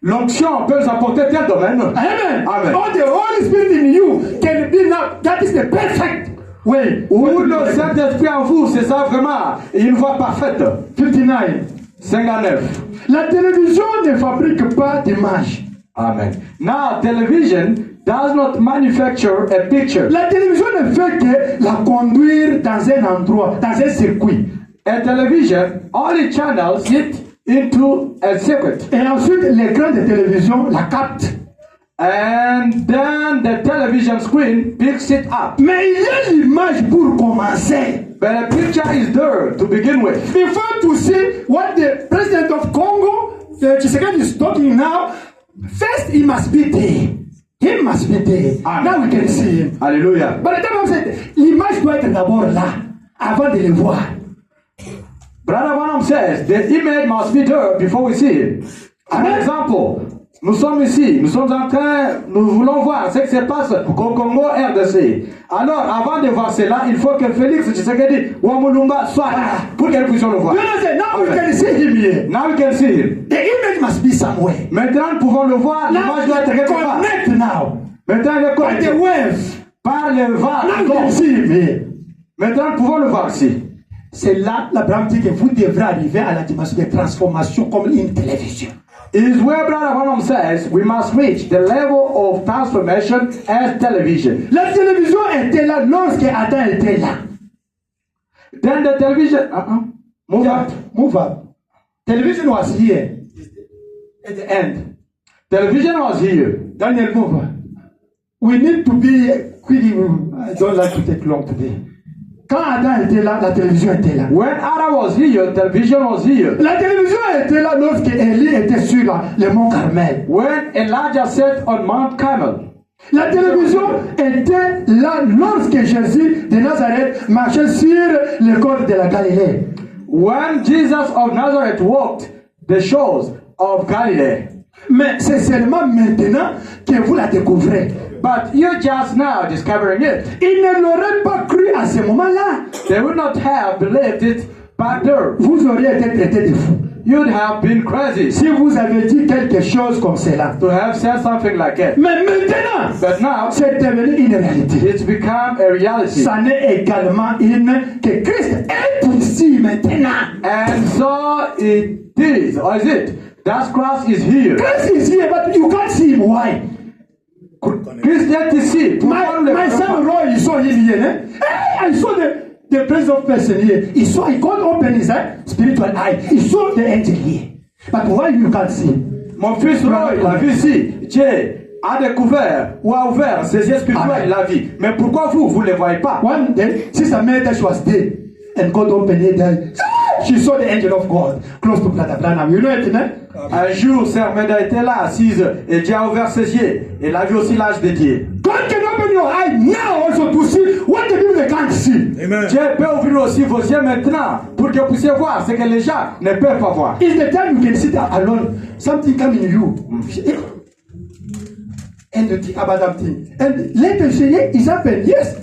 L'onction peut nous apporter tel domaine. Amen. Amen. All the Holy Spirit in you can be now. That is the perfect way. Où le Saint-Esprit en vous, c'est ça vraiment une voie parfaite. 59. 59. La télévision ne fabrique pas d'image. Amen. Now, television does not manufacture a picture. La télévision ne fait que la conduire dans un endroit, dans un circuit. A television only channels it into a circuit. Et ensuite, l'écran de télévision la capte. And then the television screen picks it up. Mais il y a l'image pour commencer. But a picture is there to begin with. Before to see what the president of Congo, Tshisekedi, is talking now, first he must be there. He must be there. Amen. Now we can see him. Alléluia. But the time I'm saying, l'image doit être d'abord là, avant de le voir. Brother Branham says the image must be there before we see it. Par exemple, nous sommes ici, nous voulons voir ce qui se passe au Congo RDC. Alors, avant de voir cela, il faut que Félix Tshisekedi ou Mulumba soit là pour que nous puissions le voir. You understand? Now we can see him here. Now we can see him. The image must be somewhere. Maintenant, nous pouvons le voir, Now l'image doit être quelque part. connect now. Maintenant, il est By the connecté wave. par le vent. Now we can see him here. Maintenant, nous pouvons le voir ici. C'est là, l'Abraham dit que vous devrez arriver à la dimension de transformation comme une télévision. It is where Brother Branham says we must reach the level of transformation as television. La télévision était là lorsque Adam était là. Then the television, move Yeah, up. move up. Television was here at the end. Television was here. Daniel, move up. We need to be quick. I don't like to take long today. Quand Adam était là, la télévision était là. When Adam was here, television was here. La télévision était là lorsque Élie était sur le mont Carmel. When Elijah sat on Mount Carmel. La télévision était là lorsque Jésus de Nazareth marchait sur le côte de la Galilée. When Jesus of Nazareth walked the shores of Galilee. Mais c'est seulement maintenant que vous la découvrez. But you're just now discovering it. Ils ne l'auraient pas cru à ce moment-là. They would not have believed it back there. Vous auriez été traité de fou. You'd have been crazy Si vous avez dit quelque chose comme cela. to have said something like it. Mais maintenant, But now, c'est devenu une réalité. it's become a reality. Ça n'est également une que Christ est ici maintenant. And so it is, or is it? That Christ is here. Christ is here, but you can't see him. Why? Christ est ici. Pourquoi nous le My voyons son pas? Roy, he saw him here. Hey, I saw the presence of person here. He saw, he can't open his spiritual eye. He saw the angel here. But why you can't see him? Mon fils Roy l'a vu ici. Dieu a découvert ou a ouvert ses yeux spirituels, il l'a vu. Mais pourquoi vous ne le voyez pas? One day, Sister Meda, she was there. And God opened her eyes. she saw the angel of God close to Brother Branham. You know it, man? Un jour, Sœur Meda était là, assise, et Dieu a ouvert ses yeux. Elle a vu aussi l'âge de Dieu. God can open your eye now also to see what the people they can't see. Amen. Dieu peut ouvrir aussi vos yeux maintenant pour que vous puissiez voir ce que les gens ne peuvent pas voir. It's the time you can sit alone. Something come in you. And you think about that thing. And later you say, yeah, it's happened. Yes.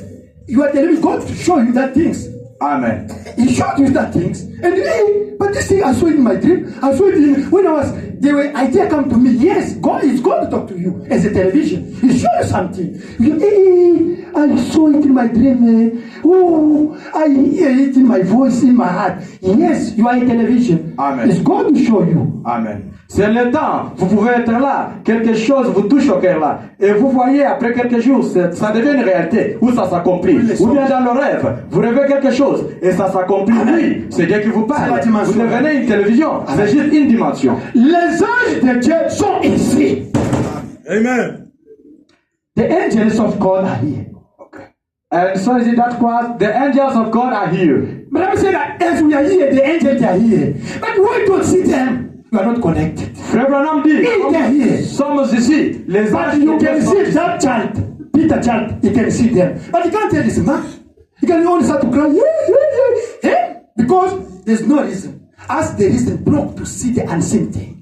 You are telling God to show you that things. Amen. He showed you that things. And hey, but this thing I saw it in my dream. I saw it in, when I was, the idea come to me. Yes, God is going to talk to you as a television. He show you something. You, hey, I saw it in my dream. Oh, I hear it in my voice, in my heart. Yes, you are a television. Amen. It's God to show you. Amen. C'est le temps, vous pouvez être là, quelque chose vous touche au cœur là, et vous voyez après quelques jours, ça devient une réalité, ou ça s'accomplit, ou bien dans le rêve, vous rêvez quelque chose, et ça s'accomplit. Oui, c'est Dieu qui vous parle, vous devenez une télévision, c'est juste une dimension. Les anges de Dieu sont ici. Amen. The angels of God are here. Okay. And so is it that was, the angels of God are here. But I'm saying that as we are here, the angels are here. But we don't see them. We are not connected. Frère Branham dit, If they are here, sommes ici, les but anges you de can Dieu sont see ici. that child, Peter child, you can see them. But you can't tell this man. You can only start to cry, because there's no reason. As the reason block to see the unseen thing.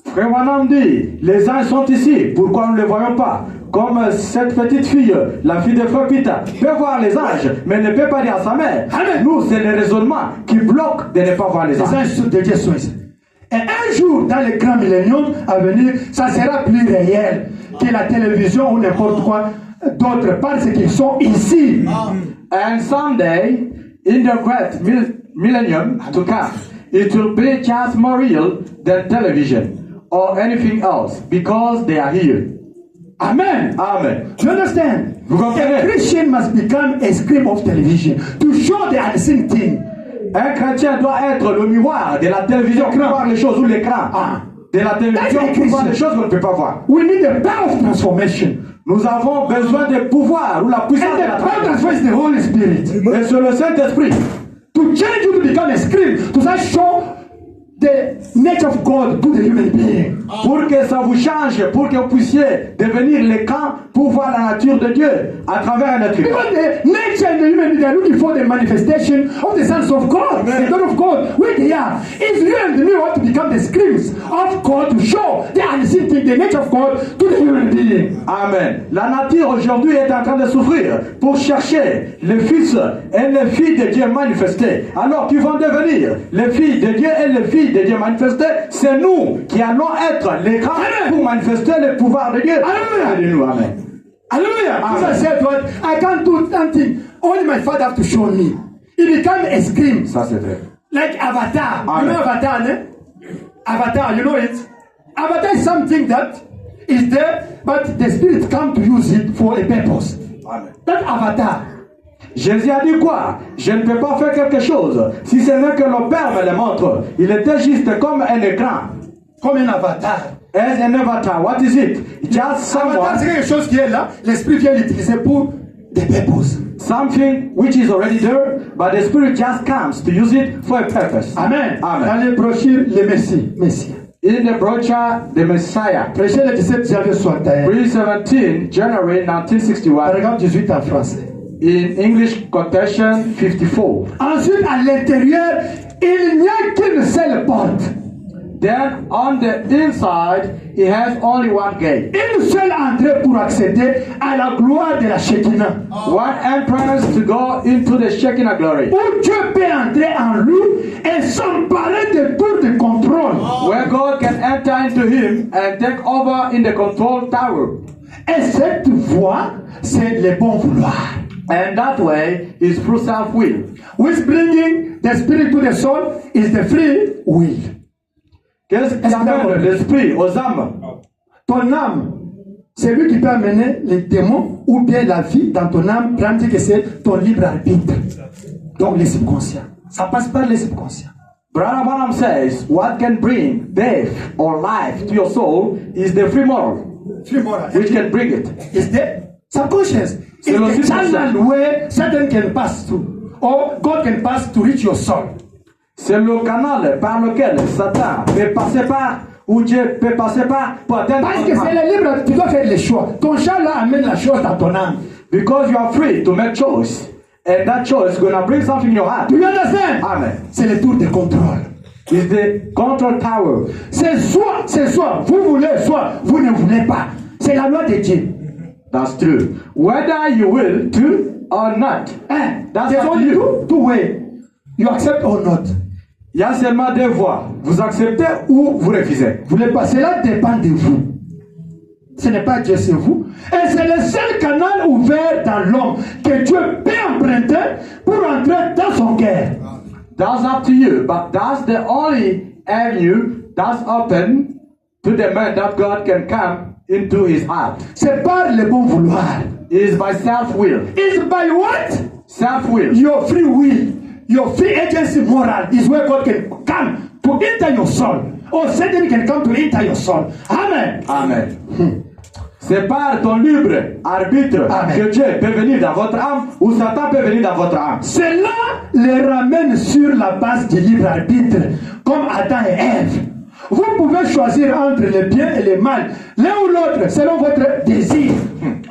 Frère Branham dit, les anges sont ici, pourquoi nous ne les voyons pas? Comme cette petite fille, la fille de Frère Peter, peut voir les anges, mais ne peut pas dire à sa mère. Amen. Nous, c'est le raisonnement qui bloque de ne pas voir les Les anges. anges de Dieu sont ici. Et un jour, dans le grand millénium à venir, ça sera plus réel que la télévision ou n'importe quoi d'autre, parce qu'ils sont ici. And someday, in the great millennium to come, it will be just more real than television or anything else, because they are here. Amen. Amen. Do you understand? Vous comprenez? A Christian must become a screen of television to show the unseen thing. Un chrétien doit être le miroir de la télévision pour voir les choses, ou l'écran de la télévision pour voir les choses qu'on ne peut pas voir. We need the power of transformation. Nous avons besoin de pouvoir ou la puissance And de the la power transformation. transfer is the Holy Spirit. Et c'est le Saint-Esprit To change you to become a screen, to show the nature of God to the human being. pour que ça vous change, pour que vous puissiez devenir l'écran pour voir la nature de Dieu à travers un être humain. Because the nature and the human being are looking for the manifestation of the sons of God, the God of God, where they are. If you and me want to become the screens of God to show the unseen thing, the nature of God to the human being. Amen. La nature aujourd'hui est en train de souffrir pour chercher les fils et les filles de Dieu manifestés. Alors qu'ils vont devenir les filles de Dieu et les filles de Dieu manifestés, c'est nous qui allons être l'écran pour manifester le pouvoir de Dieu. Alléluia. Nous, amen. Hallelujah. Amen. Jesus said, "What I can't do something. Only my Father have to show me." He became a screen. Ça c'est vrai. Like Avatar. Amen. You know Avatar, ne? Avatar, you know it? Avatar is something that is there, but the Spirit come to use it for a purpose. Amen. That Avatar. Jésus a dit quoi? Je ne peux pas faire quelque chose si ce n'est que le Père me le montre. Il était juste comme un écran. Comme un avatar. As an avatar, what is it? Just Avatar, c'est someone, quelque chose qui est là. L'Esprit vient l'utiliser pour des purposes. something which is already there, but the Spirit just comes to use it for a purpose. Amen. Amen. Dans les brochures, le Messie. Messie. In the brochure, the Messiah, Prêché le 17 janvier 61. 317 January 1961, Paragraphe 18 en français. in English quotation 54. Ensuite, à l'intérieur, il n'y a qu'une seule porte. Then on the inside, it has only one gate, Une seule entrée pour accéder à la gloire de la Shekinah. one entrance to go into the Shekinah glory, Où Dieu peut entrer en lui et s'emparer de tout le contrôle. where God can enter into him and take over in the control tower. Et cette voie, c'est le bon vouloir. And that way is through self-will. Which bringing the spirit to the soul is the free will. Qu'est-ce qui amène l'esprit aux âmes? Ton âme, c'est lui qui peut amener les démons ou bien la vie dans ton âme, pour dire que c'est ton libre arbitre. Donc les subconscients. Ça passe par les subconscients. Brother Branham says, what can bring death or life to your soul is the free moral, Free moral. which can bring it. Is the subconscious. C'est le It's the subconscient. channel where Satan can pass through. or God can pass to reach your soul. C'est le canal par lequel Satan peut passer par, ou Dieu peut passer par pour atteindre Parce que ton âme. c'est le libre, tu dois faire les choix. Ton choix là amène la chose dans ton âme. Because you are free to make choice. And that choice is going to bring something in your heart. Tu understand? Amen. C'est le tour de contrôle. It's the control tower. C'est soit vous voulez, soit vous ne voulez pas. C'est la loi de Dieu. That's true. Whether you will to or not. Hein? That's There's up to only you. two ways. You accept or not. Il y a seulement deux voies. Vous acceptez ou vous refusez. Vous voulez pas. Cela dépend de vous. Ce n'est pas Dieu, c'est vous. Et c'est le seul canal ouvert dans l'homme que Dieu peut emprunter pour entrer dans son cœur. That's up to you. But that's the only avenue that's open to the man that God can come into his heart. C'est par le bon vouloir. It is by self-will. It's by what? Self-will. Your free will. Your free agency moral is where God can come to enter your soul. Or Satan can come to enter your soul. Amen. Amen. C'est par ton libre arbitre Amen. que Dieu peut venir dans votre âme ou Satan peut venir dans votre âme. Cela les ramène sur la base du libre arbitre, comme Adam et Ève. Vous pouvez choisir entre le bien et le mal, l'un ou l'autre, selon votre désir.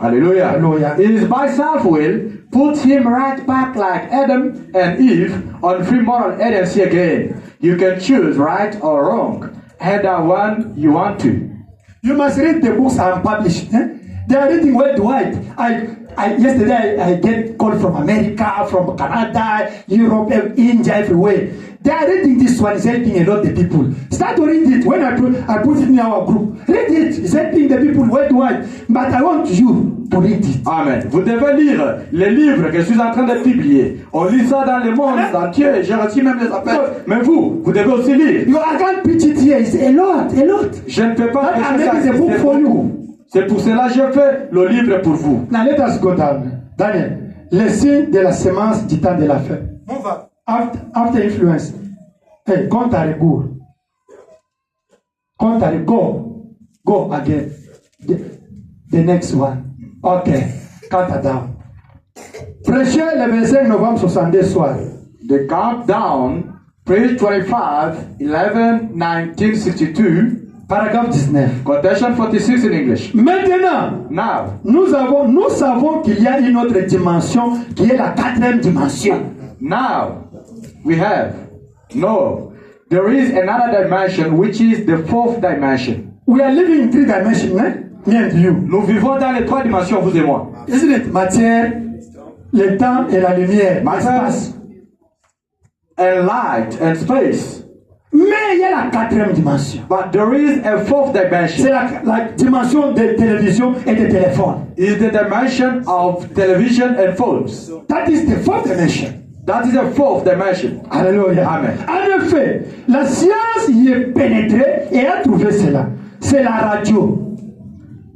Hallelujah. Hallelujah. It is by self-will put him right back like Adam and Eve on free moral agency again. You can choose right or wrong, either one you want to. You must read the books I'm published. Eh? They are reading worldwide. Yesterday I get call from America, from Canada, Europe, India, everywhere. They are reading this one. It's helping a lot of people. Start to read it. When I put it in our group, read it. It's helping the people worldwide. But I want you to read it. Amen. Vous devez lire les livres que je suis en train de publier. On lit ça dans le monde entier. J'ai reçu même les appels. Mais vous devez aussi lire. I can't preach it here. It's a lot. Je ne peux pas I prêcher ça. make the book for you. C'est pour cela que je fais le livre pour vous. Now let us go down. Daniel, le signe de la semence du temps de la fin. After influence. Hey, compte à rebours. Compte à rebours. Go again. The next one. Okay. Count down. Prêcher le 25 novembre 62 soir. The countdown, page 25, 11, 1962. Paragraphe 19. Quotation 46 in English. Maintenant, Now, nous savons qu'il y a une autre dimension qui est la quatrième dimension. there is another dimension which is the fourth dimension. We are living in three dimensions, me and you. Nous vivons dans les trois dimensions, vous et moi. Isn't it? Matière, le temps et la lumière. L'espace. And light and space. Mais il y a la quatrième dimension. But there is a fourth dimension. C'est la dimension de télévision et de téléphone. Is the dimension of television and phones. That is the fourth dimension. That is the fourth dimension. Alléluia. Amen. En effet, la science y est pénétrée et a trouvé cela. C'est la radio.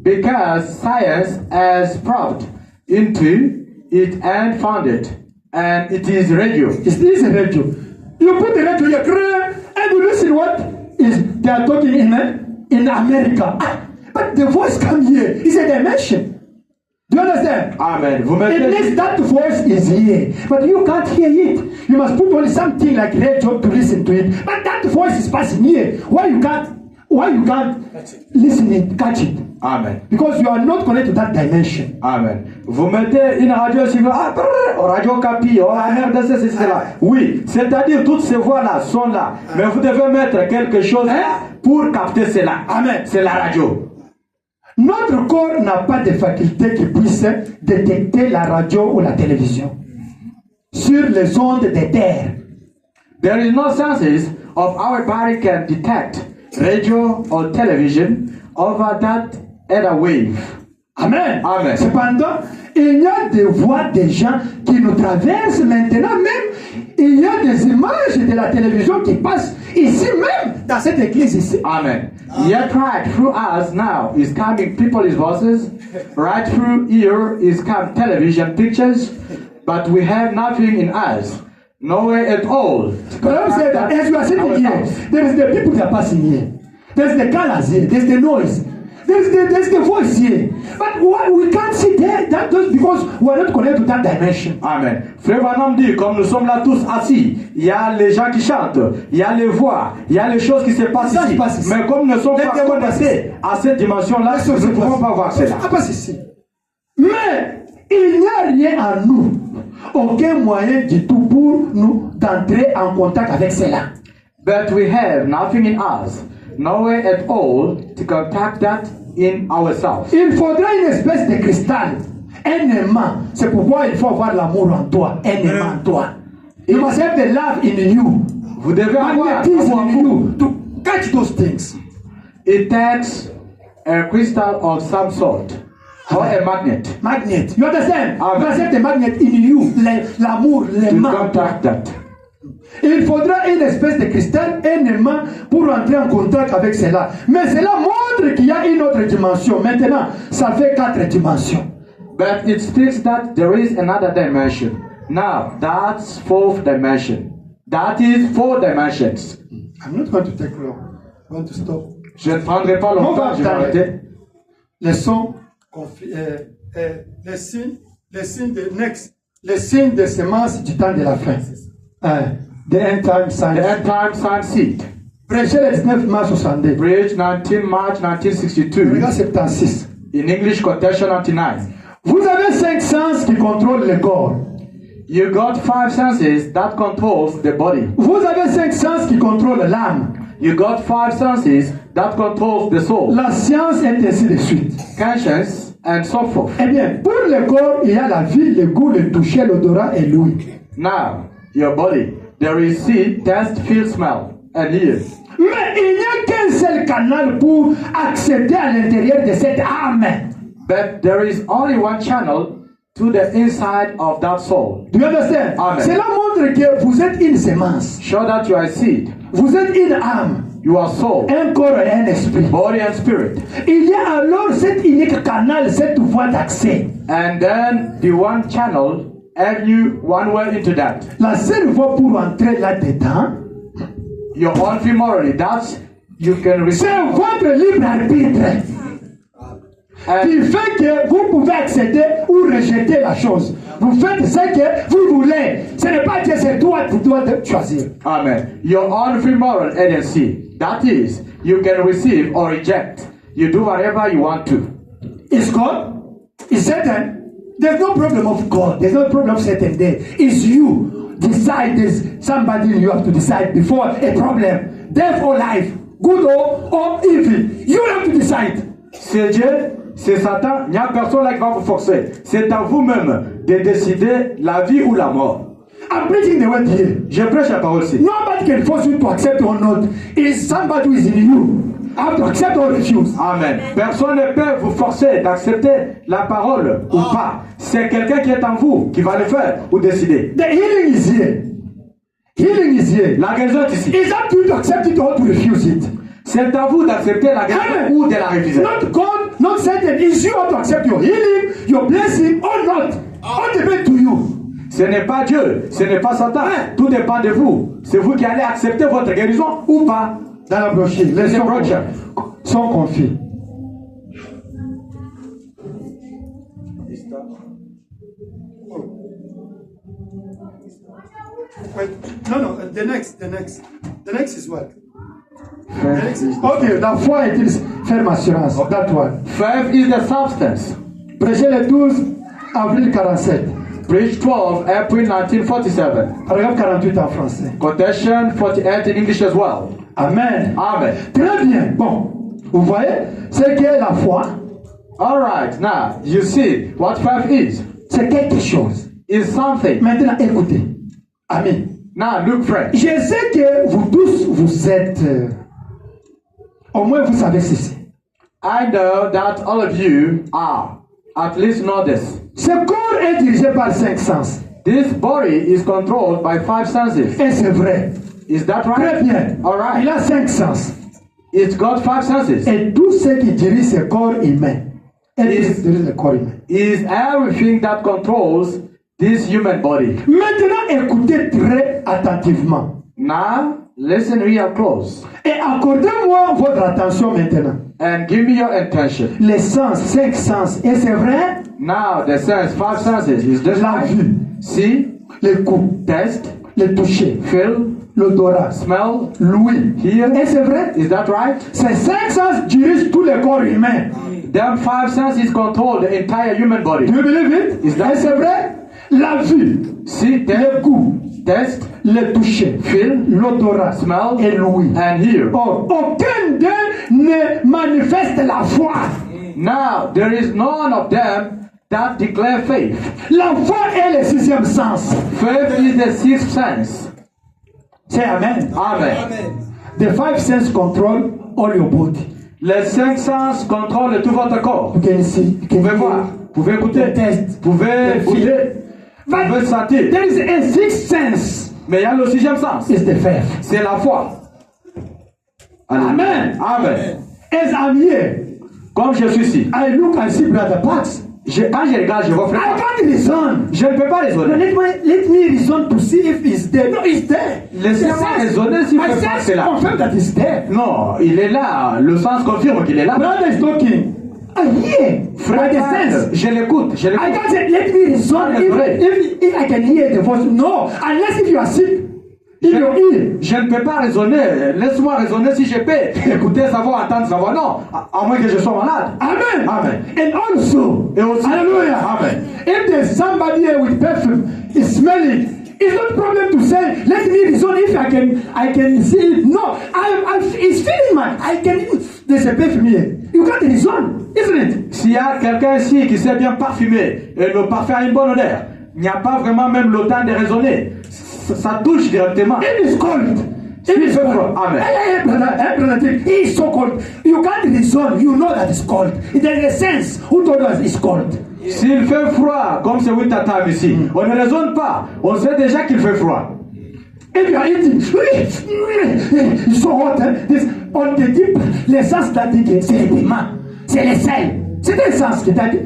Because science has probed into it and found it. And it is radio. It is a radio. You put the radio here, and you listen what is they are talking in America. But the voice come here. It's a dimension. Do you understand? Amen. Vous It mettez... means that voice is here, but you can't hear it. You must put only something like radio to listen to it. But that voice is passing here. Why you can't listen it, catch it? Amen. Because you are not connected to that dimension. Amen. Vous mettez une radio sur radio Capi, RDC, c'est cela. Oui, c'est-à-dire toutes ces voix-là sont là. Mais vous devez mettre quelque chose pour capter cela. Amen. C'est la radio. Notre corps n'a pas de faculté qui puisse détecter la radio ou la télévision sur les ondes de terre. There is no senses of our body can detect radio or television over that other wave. Amen. Amen. Cependant, il y a des voix des gens qui nous traversent maintenant même. Il y a des images de la télévision qui passent ici même, dans cette église ici. Amen. Yet right through us now is coming people's voices. Right through here is come television pictures. But we have nothing in us. No way at all. But said that as you are sitting here, there is the people that are passing here. There's the colors here. There's the noise. there's the voice here. But we can't see that just because we are not connected to that dimension. Amen. Frère Branham dit, comme nous sommes là tous assis, il y a les gens qui chantent, il y a les voix, il y a les choses qui se passent Ça, ici. se passe ici. Mais comme nous ne sommes pas Laissez-moi connectés à cette dimension-là, Laissez-moi nous ne passer. pouvons pas voir cela. Ah, pas ici. Mais il n'y a rien en nous, aucun moyen du tout pour nous d'entrer en contact avec cela. But we have nothing in us, no way at all to contact that in ourselves. Il faudrait une espèce de cristal, un aimant. C'est pourquoi il faut avoir l'amour en toi, un aimant en toi. You must have the love in you. Vous devez avoir Magnetism l'amour en in vous. you to catch those things. It takes a crystal of some sort or a magnet Magnet. You understand? Amen. You must have the magnet in you, l'amour, to l'aimant en toi. contact that. Il faudra une espèce de cristal, un aimant pour entrer en contact avec cela. Mais cela montre qu'il y a une autre dimension. Maintenant, ça fait 4 dimensions. But it speaks that there is another dimension. Now, that's fourth dimension. That is 4 dimensions. I'm not going to take long. I want to stop. Je ne prendrai pas On longtemps, va je vais arrêter. les sons, les signes de semences du temps de la fin. The end time The signs. end time sign seed. Prêché le 19 mars 62. Bridge 19 March 1962. Regarde 76. In English quotation 99. Vous avez 5 sens qui contrôlent le corps. You got 5 senses that controls the body. Vous avez 5 sens qui contrôlent l'âme. You got 5 senses that controls the soul. La science est ainsi de suite. Conscience and so forth. Eh bien, pour le corps, il y a la vue, le goût, le toucher, l'odorat et l'ouïe. Now, your body. There is see, taste, feel, smell, and hear. Mais il n'y a qu'un seul canal pour accéder à l'intérieur de cette âme. But there is only one channel to the inside of that soul. Do you understand? Amen. Cela montre que vous êtes une semence. Show that you are a seed. Vous êtes une âme, You are soul, un corps et un esprit. body and spirit. Il y a alors cet unique canal, cette voie d'accès. And then the one channel and you one way into that. La seule voie pour entrer là-dedans, Your own free morally. That's you can receive. c'est votre libre arbitre qui And fait que vous pouvez accéder ou rejeter la chose. Vous faites ce que vous voulez. Ce n'est pas que c'est toi qui dois choisir. amen. Your own free moral agency. That is, you can receive or reject. You do whatever you want to. Is God? Is Satan? There's no problem of God. There's no problem of Satan there. It's you. Decide this. Somebody you have to decide before a problem. Death or life. Good or evil. You have to decide. C'est Dieu, c'est Satan. Il n'y a personne là qui va vous forcer. C'est à vous-même de décider la vie ou la mort. I'm preaching the word here. Je prêche la parole ici. Nobody can force you to accept or not. It is somebody who is in you. I have to accept or refuse. Amen. Personne ne peut vous forcer d'accepter la parole ou pas. C'est quelqu'un qui est en vous qui va le faire ou décider. The healing is here. Healing is here. La guérison est ici. It's up to you to accept it or to refuse it. C'est à vous d'accepter la guérison Amen. ou de la refuser. Not God, not Satan. It's you have to accept your healing, your blessing or not. All depends to you. Ce n'est pas Dieu, ce n'est pas Satan. Tout dépend de vous. C'est vous qui allez accepter votre guérison ou pas. Dans la brochure, les The sons brochure. sont confiés. Wait, no, the next is what? The next is, okay, la foi est une ferme assurance. That one. Faith is the substance. Prêché le 12 avril 47. Bridge 12, April 1947. Paragraphe 48 en français. Quotation 48 in English as well. Amen. Amen. Très bien. Bon, vous voyez, c'est que la foi, All right, now you see what faith is. c'est quelque chose. Is something. Maintenant, écoutez. Amen. Now look, friend. Je sais que vous tous, vous êtes... au moins, vous savez ceci. I know that all of you are. At least know this. Ce corps est dirigé par 5 sens. This body is controlled by 5 senses. Et c'est vrai. Is that Très right? bien. All right. Il a 5 sens. It's got 5 senses. Et tout ce qui dirige ce corps humain. Et tout ce qui dirige le corps humain. Is everything that controls this human body. Maintenant, écoutez très attentivement. Now, listen real close. Et accordez-moi votre attention maintenant. and give me your intention. Les sens, 5 sens. Et c'est vrai, Now the sense, 5 senses, is this la right? vue, See, le goût, taste, le toucher, feel, l'odorat, smell, l'ouïe. hear. Et c'est vrai, Is that right? ces 5 sens dirigent tout le corps humain. Them 5 senses control the entire human body. Do you believe it? Is that- Et c'est vrai, la vue, See, le goût, taste, le toucher, feel, l'odorat smell, et l'ouïe. and hear. Or, aucun d'eux ne manifeste la foi. Now there is none of them that declare faith. La foi est le 6e sens. Faith is the 6th sense. C'est Amen. Amen. The 5 senses control all your body. Les 5 sens contrôlent tout votre corps. You can see, you can Vous pouvez hear, voir, vous pouvez écouter, the taste, vous pouvez the feel. goûter, vous pouvez sentir. There is a 6th sense. Mais il y a le 6e sens, It's the faith. c'est la foi. Amen. Amen. As I'm here, Comme je suis ici, I look and see Brother Pax. quand je regarde, je vois I frère. can't reason. Je ne peux pas No, raisonner. let me reason to see if he's there. No, he's there. Laissez-moi raisonner s'il My fait pas sense cela. confirm that he's there. Non, il est là. Le sens confirme qu'il est là. Brother is talking. I hear. By the sense. Je l'écoute, je I l'écoute. can't say, let me reason if I can hear the voice. No, unless if you are sick. In your ear. Je ne peux pas raisonner. Laisse-moi raisonner si je peux. Écouter sa voix, entendre sa voix. Non, à moins que je sois malade. Amen. Amen. And also, Et aussi- hallelujah. Amen. If there's somebody here with perfume, is smelling, it's not a problem to say, let me reason if I can see it. No, it's feeling man. There's a perfume here. You can't reason, isn't it? S'il y a quelqu'un ici qui s'est bien parfumé et le parfum a une bonne odeur, il n'y a pas vraiment même le temps de raisonner. Ça touche directement. It is cold. It is cold. Amen. Hey, brother, it is so cold. You can't reason. You know that it's cold. There's a sense. Who told us it's cold? S'il fait froid, comme c'est winter time ici, on ne raisonne pas. On sait déjà qu'il fait froid. If you are eating, it's so hot. On the tip, l'essence t'a dit que c'est les mains, c'est les sels. C'est l'essence qui t'a dit.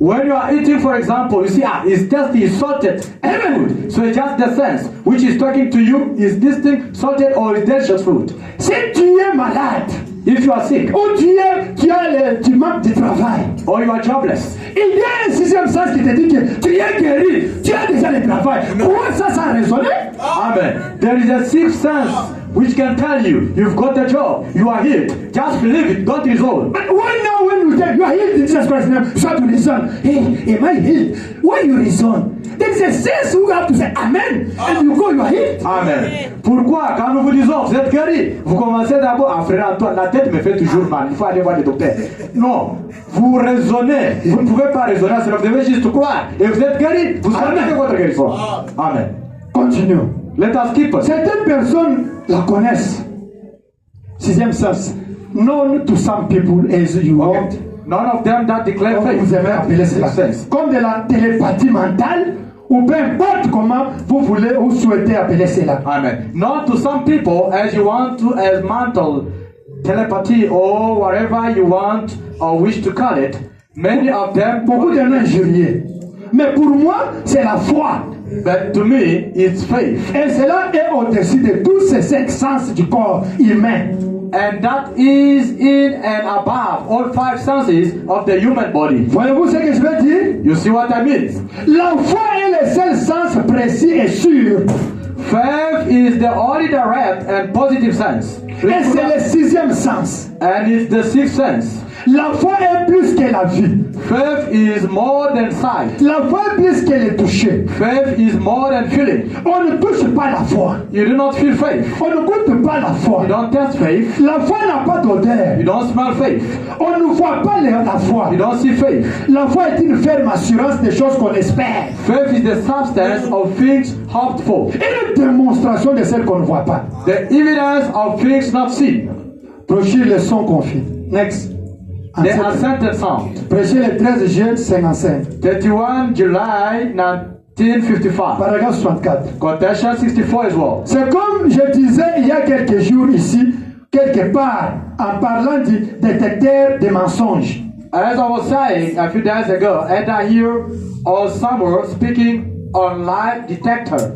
When you are eating, for example, you see, it's just the salted food. So it's just the sense which is talking to you. Is this thing salted or is delicious food? Si tu es malade, If you are sick ou tu manques de travail, or you are jobless, il y a un 6e sens qui te dit que tu es guéri, tu as déjà le travail. Pourquoi ça a résonné? Amen. There is a 6th sense which can tell you you've got a job, you are healed. Just believe it, don't reason. But why now when you tell you are healed in Jesus Christ's name, you start to reason, hey, am I healed? Why you reason? There is a sense who have to say amen, and you go, you are healed. Amen. Pourquoi, quand nous vous disons vous êtes guéri, vous commencez d'abord à frère Antoine, la tête me fait toujours mal, il faut aller voir le docteur. Non, vous raisonnez, vous ne pouvez pas raisonner, c'est vous devez juste croire. Et vous êtes guéri, vous savez que votre guérison. Amen. Continue. Let us keep it. Certaines personnes la connaissent. 6e sens. Known to some people as you want. None of them that declare Comme faith. vous avez appelé cela. Comme de la télépathie mentale, ou peu importe comment vous voulez ou souhaitez appeler cela. Amen. Not to some people as you want to, as mental telepathy or whatever you want or wish to call it. Many of them, Beaucoup de noms injuriés. Mais pour moi, c'est la foi. but to me, it's faith. Et cela est au-dessus de tous ces 5 sens du corps humain. And that is in and above all 5 senses of the human body. Voyez-vous ce que je veux dire? You see what I mean? La foi est le seul sens précis et sûr. Faith is the only direct and positive sense. Et c'est le 6e sens. And it's the 6th sense. La foi est plus que la vue. Faith is more than sight. La foi est plus que le toucher. Faith is more than feeling. On ne touche pas la foi. You do not feel faith. On ne goûte pas la foi. You don't taste faith. La foi n'a pas d'odeur. You don't smell faith. On ne voit pas la foi. You don't see faith. La foi est une ferme assurance des choses qu'on espère. Faith is the substance of things hoped for. Et une démonstration de celles qu'on ne voit pas. The evidence of things not seen. Prêcher le son confit. Next. The ascended sound. Prêcher le 13 juillet 55. 31 July 1955. Paragraphe 64. Quotation 64 as well. C'est comme je disais il y a quelques jours ici, quelque part, en parlant du détecteur des mensonges. As I was saying a few days ago, either here or somewhere speaking on lie detector.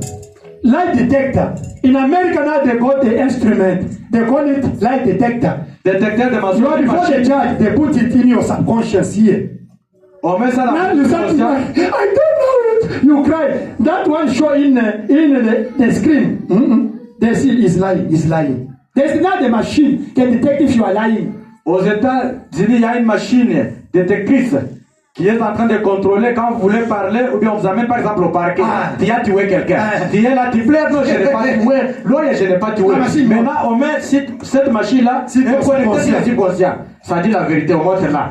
Lie detector. In America now they got the instrument. They call it lie detector. Détecteur de You mensonges. are before the judge, they put it in your subconscious here. On met ça dans Now la you start to cry. I don't know it. You cry. That one show in the screen. They see is lying. Is lying. There's not a machine can detect if you are lying. Aux États-Unis, il y a une machine détectrice qui est en train de contrôler quand vous voulez parler ou bien on vous amène par exemple au parquet. Tu as tué quelqu'un. Tu es là, tu plaires, non, je n'ai pas tué. L'autre, je n'ai pas tué. Maintenant, on met cette machine-là, elle est connectée sur le subconscient. Ça dit la vérité, au moins c'est là.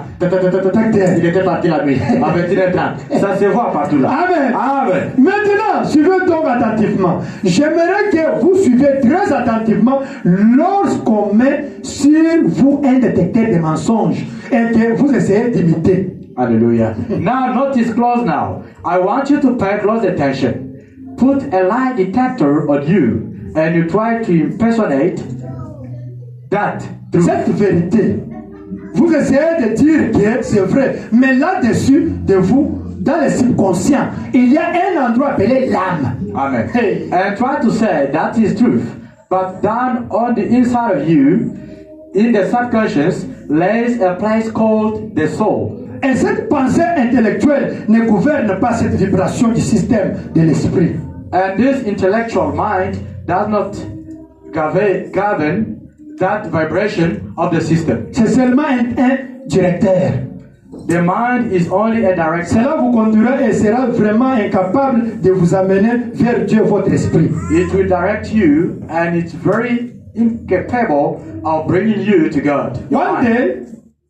Il était parti la nuit, avec 1h30. Ça se voit partout là. Amen. Amen. Maintenant, suivez donc attentivement. J'aimerais que vous suivez très attentivement lorsqu'on met sur vous un détecteur de mensonges et que vous essayez d'imiter. Hallelujah. Now, notice close now. I want you to pay close attention. Put a lie detector on you and you try to impersonate that. Cette vérité, vous essayez de dire que c'est vrai, mais là-dessus de vous, dans le subconscient, il y a un endroit appelé l'âme. Amen. Hey. And try to say that is truth. But down on the inside of you, in the subconscious, lays a place called the soul. Et cette pensée intellectuelle ne gouverne pas cette vibration du système de l'esprit. And this intellectual mind does not govern that vibration of the system. C'est seulement un directeur. The mind is only a director. Cela vous conduira et sera vraiment incapable de vous amener vers Dieu, votre esprit. It will direct you and it's very incapable of bringing you to God. One day,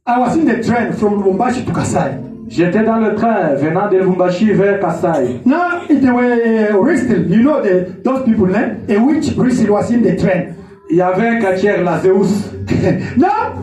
I was in the train from Lubumbashi to Kasai. J'étais dans le train venant de Lubumbashi vers Kasai. Now, it was Ristil, you know those people, a witch Ristil was in the train. Il y avait un quartier, la Zeus. Now,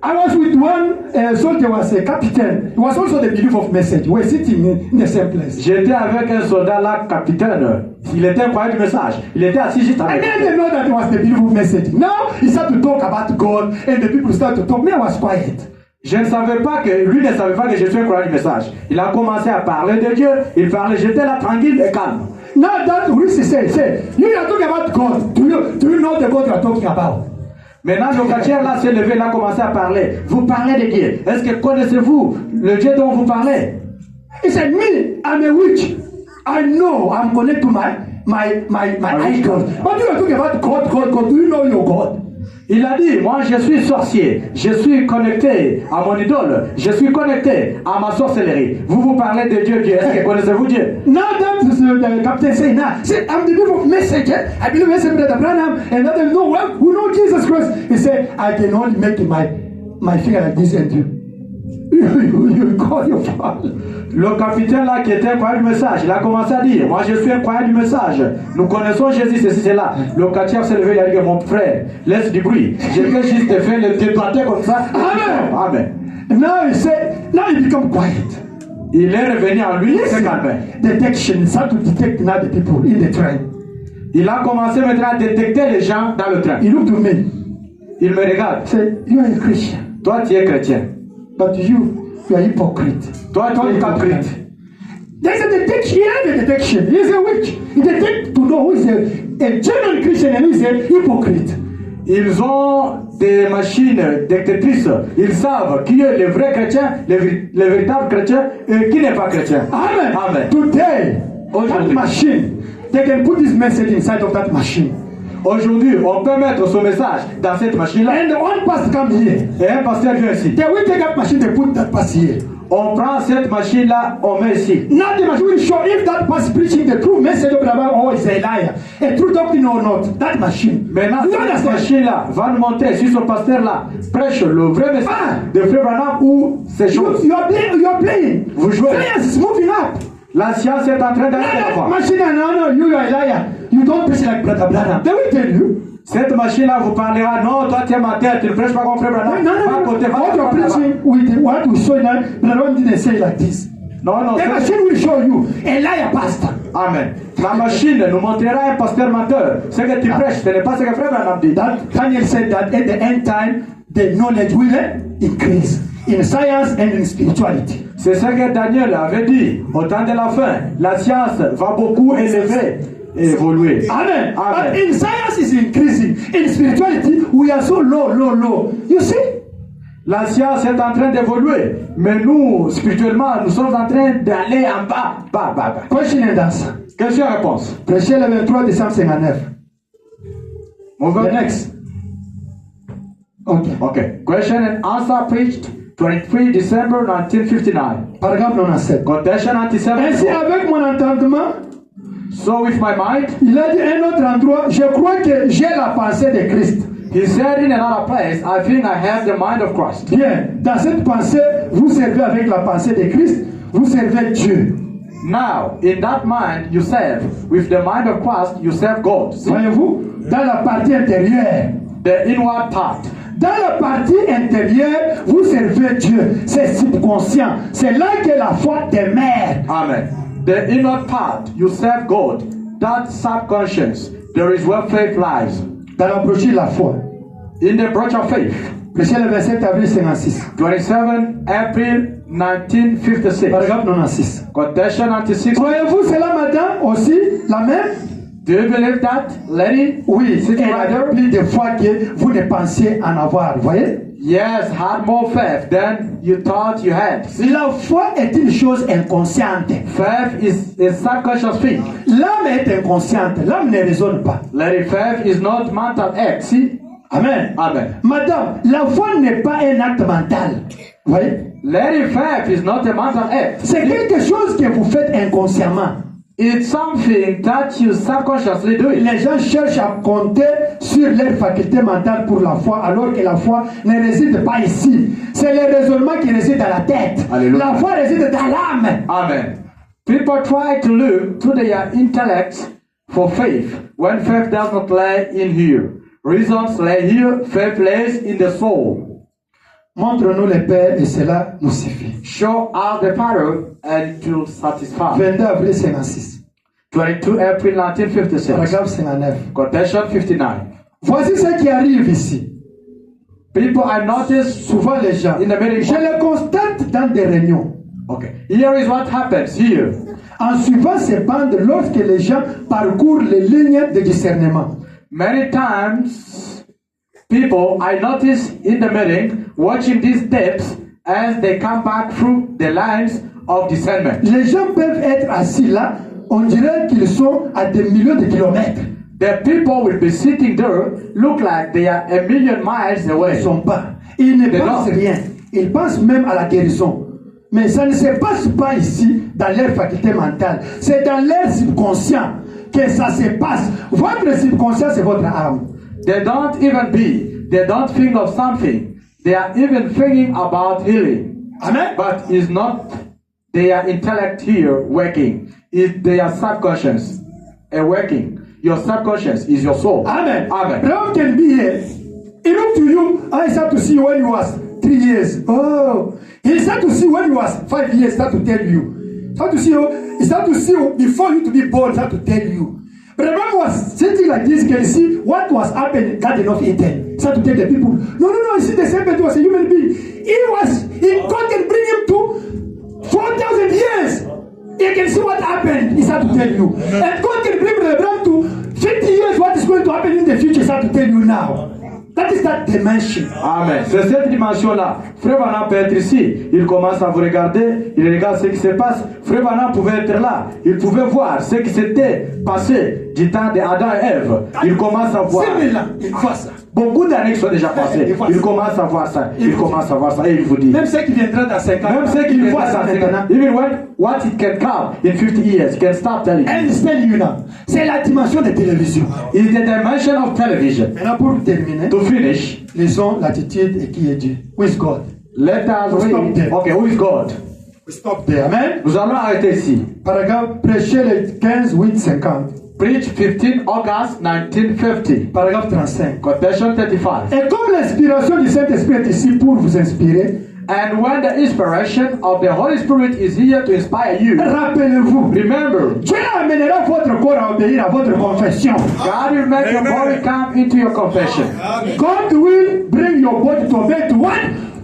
I was with one soldier, was a captain. He was also the believer of message. We were sitting in the same place. J'étais avec un soldat là, capitaine. Il était croyant du message. Il était assis juste I avec didn't know that it was the believer of message. Now, he started to talk about God, and the people started to talk. Me, I was quiet. Je ne savais pas que, lui ne savait pas que je suis un croyant du message. Il a commencé à parler de Dieu. Il parlait, j'étais là tranquille et calme. Now that Ristil say, you are talking about God. Do you know the God you are talking about? Maintenant, le quartier là s'est levé, il a commencé à parler. Vous parlez de Dieu. Est-ce que connaissez-vous le Dieu dont vous parlez? He said, me, I'm a witch. I know I'm connected to my icon. But you are talking about God. Do you know your God? Il a dit, moi je suis sorcier, je suis connecté à mon idole, je suis connecté à ma sorcellerie. Vous parlez de Dieu, est-ce que connaissez-vous Dieu? Now that the captain say, I'm the believer of message. I believe in Brother Branham, and others know well, who know Jesus Christ. He said, I can only make my finger like this and you call your father. Le capitaine là qui était un croyant du message, il a commencé à dire, moi je suis un croyant du message. Nous connaissons Jésus, ceci, cela. Le quartier s'est levé, il a dit, mon frère, laisse du bruit. Je vais juste te faire le détoiter comme ça. Amen. Amen. Now he become quiet. Il est revenu en lui, il s'est calmé. Detection, start to detect now the people in the train. Il a commencé maintenant à détecter les gens dans le train. He looked to me. Il me regarde. Say, you are a Christian. Toi tu es chrétien. But you are hypocrite. Toi tu es hypocrite. There's a detection. He has a detection. He is a witch. He detects to know who is a genuine Christian and who is a hypocrite. Ils ont des machines détectrices. Ils savent qui est le vrai chrétien, le véritable chrétien et qui n'est pas chrétien. Amen. Amen. Today, that machine, they can put this message inside of that machine. Aujourd'hui, on peut mettre son message dans cette machine-là. And one pastor come here. Et un pasteur vient ici. They will take that machine, they put that pastor here. On prend cette machine-là, on met ici. Now the machine will show if that pastor preaching the true message of the Bible or is a liar, a true doctrine or not. That machine. Maintenant, You cette understand? machine-là va nous montrer si ce pasteur-là prêche le vrai message de Frère Branham ou ces choses. You are playing. Vous jouez. Science is moving up. La science est en train d'aller That devant. machine, no, you are a liar. You don't preach like Brother Branham. They will tell you. Cette machine-là vous parlera, non, toi tu es ma tête, tu ne prêches pas comme Frère Branham. No. Va à côté, va What you are là-bas. preaching with what we saw now, Brother Branham didn't say like this. Non, The c'est- machine will show you a liar pastor. Amen. La machine nous montrera un pasteur menteur. Ce que tu prêches, ce n'est pas ce que Frère Branham dit. That Daniel said that at the end time, the knowledge will increase in science and in spirituality. C'est ce que Daniel avait dit. Au temps de la fin, la science va beaucoup élever et évoluer. Amen. Amen. But in science is increasing. In spirituality, we are so low. You see? La science est en train d'évoluer, mais nous, spirituellement, nous sommes en train d'aller en bas. Question and answer. Question-réponse. Prêché le 23 décembre 59. The next. Okay. Question and answer preached 23 December 1959. Paragraphe 97. Quotation 97. Ainsi, avec mon entendement, So with my mind, il a dit un autre endroit, je crois que j'ai la pensée de Christ. he said in another place, I think I have the mind of Christ. Bien, dans cette pensée, vous servez avec la pensée de Christ, vous servez Dieu. Now, in that mind, you serve. With the mind of Christ, you serve God. See? Voyez-vous, dans la partie intérieure. The inward part. Dans la partie intérieure, vous servez Dieu. C'est subconscient. C'est là que la foi demeure. Amen. The inward part, you serve God. That subconscious, there is where faith lies. Dans la brochure La foi. In the brooch of faith, Prêché le 27 avril 56. 27 April 1956. Paragraphe 96. Quotation 96. Croyez-vous cela, madame, aussi, la même? Do you believe that, lady? Oui, c'est Sitting elle right a there? plus de foi que vous ne pensiez en avoir. Voyez? Yes, had more faith than you thought you had. La foi est une chose inconsciente. Faith is a subconscious thing. L'âme est inconsciente. L'âme ne raisonne pas. Lady, faith is not mental act. See? Amen. Amen. Madame, la foi n'est pas un acte mental. Voyez? Lady, faith is not a mental act. C'est quelque chose que vous faites inconsciemment. It's something that you subconsciously do it. Les gens cherchent à compter sur leur faculté mentale pour la foi, alors que la foi ne réside pas ici. C'est le raisonnement qui réside dans la tête. Alléluia. La foi réside dans l'âme. Amen. People try to look to their intellect for faith when faith does not lay in here. Reasons lay here, faith lays in the soul. Montre-nous le Père et cela nous suffit. Show us the Father and to satisfy. 22 avril 56. 22 April 1956. Paragraphe 59. Quotation 59. Voici ce qui arrive ici. People I notice Souvent les gens, in the meeting. je le constate dans des réunions. Okay. Here is what happens here. En suivant ces bandes, lorsque les gens parcourent les lignes de discernement. Many times, people I notice in the meeting watching these steps as they come back through the lines of discernment. Les gens peuvent être assis là, on dirait qu'ils sont à des millions de kilomètres. The people will be sitting there, look like they are a million miles Ils ne away. sont pas. Ils ne They pensent don't. rien. Ils pensent même à la guérison. Mais ça ne se passe pas ici dans leur faculté mentale. C'est dans leur subconscient que ça se passe. Votre subconscient, c'est votre âme. They don't even be, they don't think of something. They are even thinking about healing. Amen. But it's not their intellect here working. It's their subconscious working. Your subconscious is your soul. Amen. Amen. Love can be here. He looked to you. I start to see when you was 3 years. Oh. He start to see when you was 5 years. Start to tell you. Start to see you. He start to see you before you to be born. Start to tell you. But the man was sitting like this. Can see what was happening. Garden of Eden. Start to tell the people. No. You see the serpent was a human being. God can bring him to 4,000 years. He can see what happened. He start to tell you. And God can bring Abraham to 50 years. What is going to happen in the future? He start to tell you now. That is that dimension. Amen. C'est cette dimension-là. Frère Vanna peut être ici. Il commence à vous regarder. Il regarde ce qui se passe. Frère Vanna pouvait être là. Il pouvait voir ce qui s'était passé du temps d'Adam et Ève. Il commence à voir. 6 000 ans, il voit ça. Beaucoup d'années qui sont déjà passées. Il commence à voir ça. Il commence à voir ça. Et il vous dit. Même ceux qui viendront dans 5 ans. Même ceux qui il viennent voit dans ça 5 maintenant. ans. Even what it can come in 50 years. Can start telling you. And it's telling you now. C'est la dimension de télévision. It's the dimension of television. Maintenant, pour terminer, To finish, lisons l'attitude et qui est Dieu. Who is God? let us Stop read. there. Okay, who is God? We stop there. Amen. Nous allons arrêter ici. Paragraphe prêché le 15 8 50. Preach 15 August 1950. Paragraphe 35. Quotation 35. Et comme l'inspiration du Saint-Esprit est ici pour vous inspirer, And when the inspiration of the Holy Spirit is here to inspire you, rappelez-vous, remember, Dieu amènera votre corps à obéir à votre confession. God will make your body come into your confession. God will bring your body to obey to what?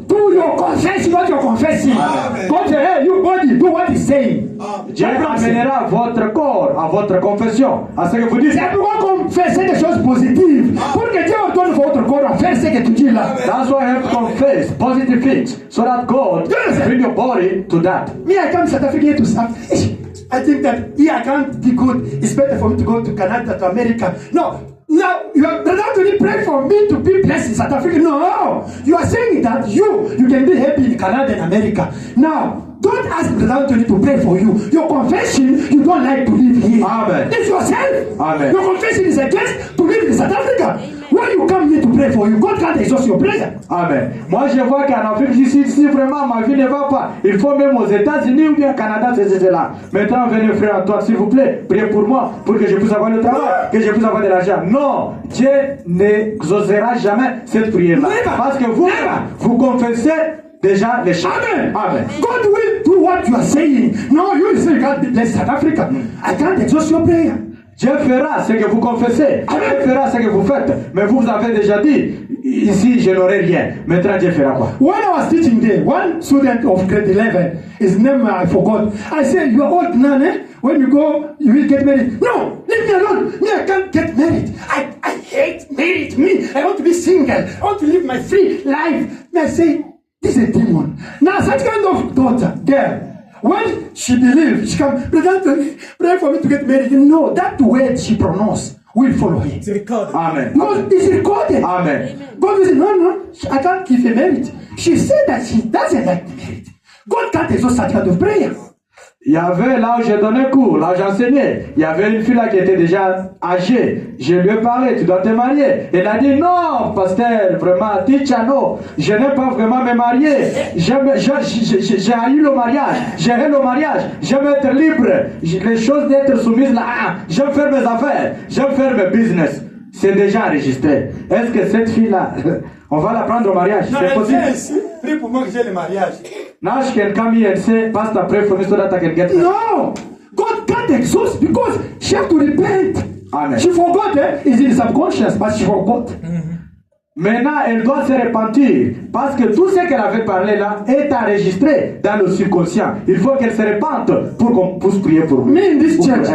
To your confession, what you're confessing. God say, hey, you body, do what he saying. Dieu amènera votre corps à votre confession, à ce que vous dites. C'est pourquoi confesser des choses positives. Pour que Dieu ordonne votre corps à faire ce que tu dis là. That's why I have to confess positive things, so that God bring your body to that. Me, I come to South Africa to serve. I think that here I can't be good. It's better for me to go to Canada, to America. No. Now, you are not only pray for me to be blessed in South Africa. No. You are saying that you can be happy in Canada and America. Now, don't ask Brother Anthony to pray for you. Your confession, you don't like to live here. Amen. It's yourself. Amen. Your confession is against to live in South Africa. When you come here to pray for you, God can't exhaust your prayer. Amen. Moi, je vois qu'en Afrique, si vraiment ma vie ne va pas, il faut même aux États-Unis ou bien au Canada, c'est là. Maintenant, venez, frère Antoine, s'il vous plaît, priez pour moi, pour que je puisse avoir le travail, que je puisse avoir de l'argent. Non, Dieu n'exaucera jamais cette prière-là. Parce que vous confessez déjà les choses. Amen. Amen. God will do what you are saying. No, you will say you can't be blessed South Africa. I can't exhaust your prayer. Dieu fera ce que vous confessez. Dieu fera ce que vous faites. Mais vous avez déjà dit, ici je n'aurai rien. Maintenant Dieu fera quoi? When I was teaching there, one student of grade 11, his name I forgot. I said, you are old now, eh? When you go, you will get married. No, leave me alone. Me, I can't get married. I hate married. Me, I want to be single. I want to live my free life. Me, I say, this is a demon. Now, such kind of daughter, girl, when she believes, she come, pray for me to get married. No, that word she pronounced will follow her. It's recorded. Amen. Because it's recorded. Amen. God will say, no, I can't give her marriage. She said that she doesn't like the marriage. God can't exhaust such kind of prayer. Il y avait, là où j'ai donné cours, là où j'enseignais, il y avait une fille là qui était déjà âgée. Je lui ai parlé, tu dois te marier. Elle a dit, non, pasteur, vraiment, teacher, non, je n'ai pas vraiment me marier. J'ai haï le mariage, j'ai haï le mariage, j'aime être libre. Les choses d'être soumises là, j'aime faire mes affaires, j'aime faire mes business. C'est déjà enregistré. Est-ce que cette fille-là, on va la prendre au mariage? C'est possible? Prie pour moi que j'ai le mariage. Now she can come here and say, Pastor, pray for me so that I can get married. No! God can't exhaust because she has to repent. Amen. She forgot, it's in the subconscious, but she forgot. Maintenant, elle doit se repentir parce que tout ce qu'elle avait parlé là est enregistré dans le subconscient. Il faut qu'elle se repente pour qu'on puisse prier pour lui. Me in this church,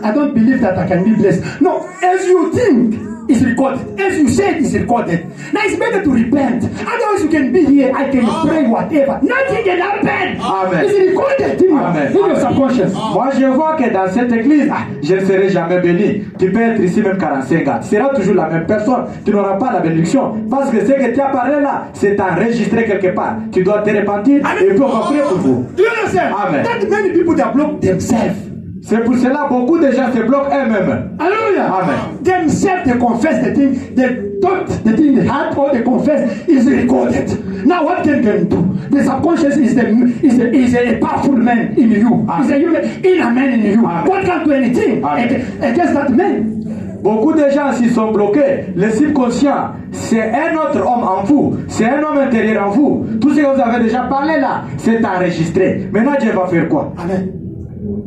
I don't believe that I can be blessed. No, as you think, it's recorded. As you said, it's recorded. Now it's better to repent. Otherwise, you can be here, I can pray whatever. Nothing can happen. Amen. It's recorded in Amen. your subconscious. Moi, je vois que dans cette église, je ne serai jamais béni. Tu peux être ici même 45 ans. Tu seras toujours la même personne. Tu n'auras pas la bénédiction. Parce que ce que tu as parlé là, c'est enregistré quelque part. Tu dois te repentir et puis on va prier pour vous. Do you understand? Amen. That many people that block themselves. C'est pour cela beaucoup de gens se bloquent eux-mêmes. Hallelujah. Amen. Themselves, they confess the thing, they thought the thing they had, or they confess is recorded. Now, what can do? The subconscious is a powerful man in you. Is a human inner man in you. Amen. God can't do anything against that man. Beaucoup de gens s'y sont bloqués. Le subconscient, c'est un autre homme en vous. C'est un homme intérieur en vous. Tout ce que vous avez déjà parlé là, c'est enregistré. Maintenant, Dieu va faire quoi? Amen.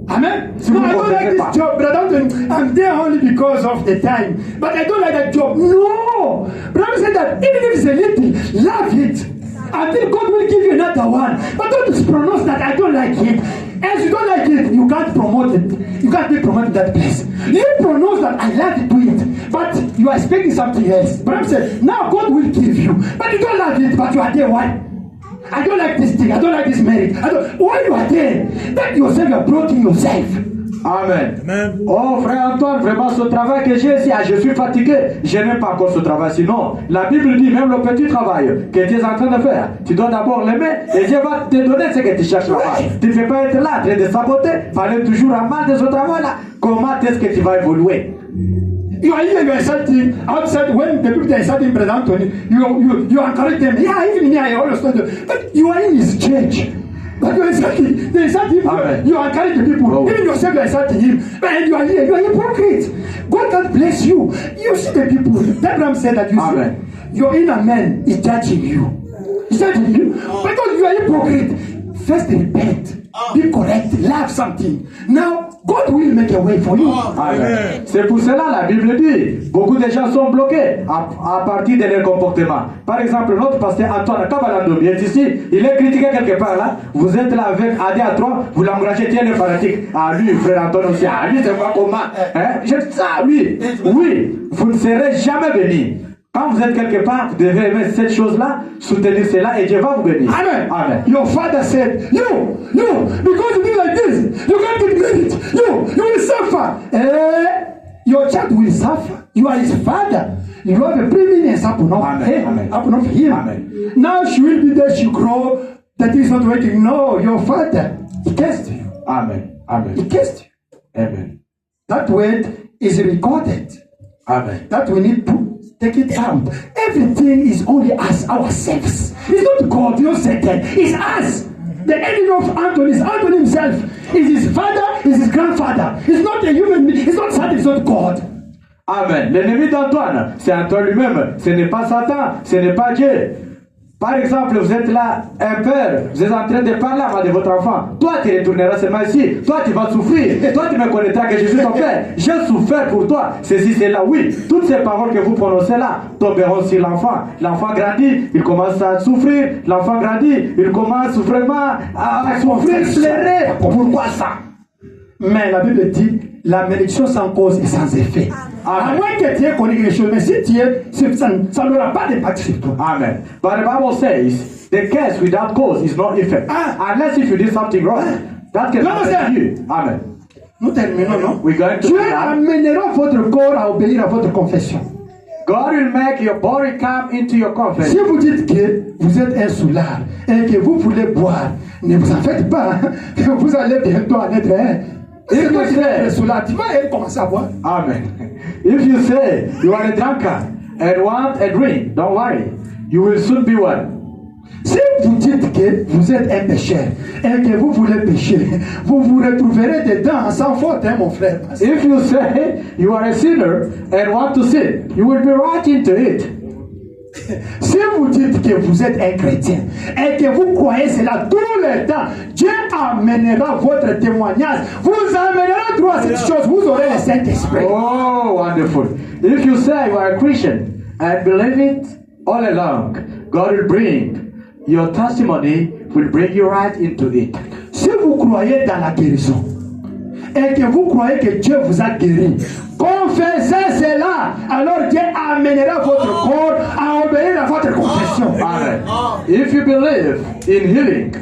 Amen. Si No, vous I don't like confessez this job, brother. I'm there only because of the time. But I don't like that job. No. Brother said that even if it's a little, love it. Until God will give you another one. But don't pronounce that I don't like it. As you don't like it, you can't promote it. You can't be promoted that place. You pronounce that I like to do it. But you are expecting something else. But I'm saying, now God will give you. But you don't like it, but you are there. Why? I don't like this thing. I don't like this marriage. Why you are there? That yourself, you are blocking yourself. Amen. Amen. Oh, frère Antoine, vraiment ce travail que j'ai ici, je suis fatigué. Je n'aime pas encore ce travail. Sinon, la Bible dit même le petit travail que tu es en train de faire, tu dois d'abord l'aimer et Dieu va te donner ce que tu cherches là-bas. Tu ne peux pas être là en train de saboter. Il fallait toujours amander ce travail-là. Comment est-ce que tu vas évoluer? You are here, you are insulting outside when the people are insulting Brother Anthony. You encourage them. Yeah, even me, I always told them. But you are in his church. But you are insulting. They insult him. Amen. You encourage the people. Oh. Even yourself, you are insulting him. And you are here. You are hypocrite. God can't bless you. You see the people. Abraham said that you Amen. see. Your inner man is judging you. He's judging you. Because you are hypocrite. First repent. Be correct. Love something. Now, God will make a way for you. Amen. C'est pour cela la Bible dit, beaucoup de gens sont bloqués à partir de leur comportement. Par exemple, notre pasteur Antoine Kabalandomi est ici, il est critiqué quelque part là, vous êtes là avec AD à 3, vous l'encouragez, tiens le fanatique. Ah lui, frère Antoine aussi, ah lui c'est moi comment hein? Je dis ça, lui, oui, vous ne serez jamais bénis. Quand vous êtes quelque part, vous devez aimer cette chose-là, soutenir cela et Dieu va vous bénir. Amen. Amen. Your father said, you, because you do like this, you can't get married. You will suffer. Your child will suffer. You are his father. You have a preeminence upon of him. Amen. Now she will be there, she grow, that is not working. No, your father, he cursed you. Amen. Amen. He cursed you. Amen. That word is recorded. Amen. That we need to take it out. Everything is only us, ourselves. It's not God, it's not Satan. It's us. The enemy of Anthony is Anthony himself. Is his father, is his grandfather. It's not a human being. It's not Satan, it's not God. Amen. L'ennemi d'Antoine, c'est Antoine lui-même. Ce n'est pas Satan, ce n'est pas Dieu. Par exemple, vous êtes là, un père, vous êtes en train de parler à de votre enfant. Toi, tu retourneras seulement ici. Toi, tu vas souffrir. Toi, tu me connaîtras que je suis ton père. J'ai souffert pour toi. Ceci, c'est là. Oui, toutes ces paroles que vous prononcez là tomberont sur l'enfant. L'enfant grandit, il commence à souffrir. L'enfant grandit, il commence vraiment à souffrir, pleurer. Pourquoi ça? Mais la Bible dit, la malédiction sans cause et sans effet. À moins que tu aies connu quelque chose, mais si tu es, ça n'aura pas d'impact sur toi. Amen. But the Bible says, the curse without cause is not effect. Unless if you did something wrong, that can happen to you. Amen. Nous terminons, non? We're going to Dieu amènera votre corps à obéir à votre confession. God will make your body come into your confession. Si vous dites que vous êtes un soulard et que vous voulez boire, ne vous en faites pas. Vous allez bientôt en être un. If you say, tu vas commencer à boire. Amen. If you say you are a drunkard and want a drink, don't worry. You will soon be one. Si vous dites que vous êtes un pécheur et que vous voulez pécher, vous vous retrouverez dedans sans faute, hein, mon frère. If you say you are a sinner and want to sin, you will be right into it. Si vous dites que vous êtes un chrétien et que vous croyez cela tout le temps, Dieu amènera votre témoignage, vous amènera droit à cette chose, vous aurez le Saint-Esprit. Oh, wonderful. If you say you are a Christian and believe it all along, God will bring your testimony, will bring you right into it. Si vous croyez dans la guérison et que vous croyez que Dieu vous a guéri, confessez cela, alors Dieu amènera votre corps à obéir à votre confession. Amen. If you believe in healing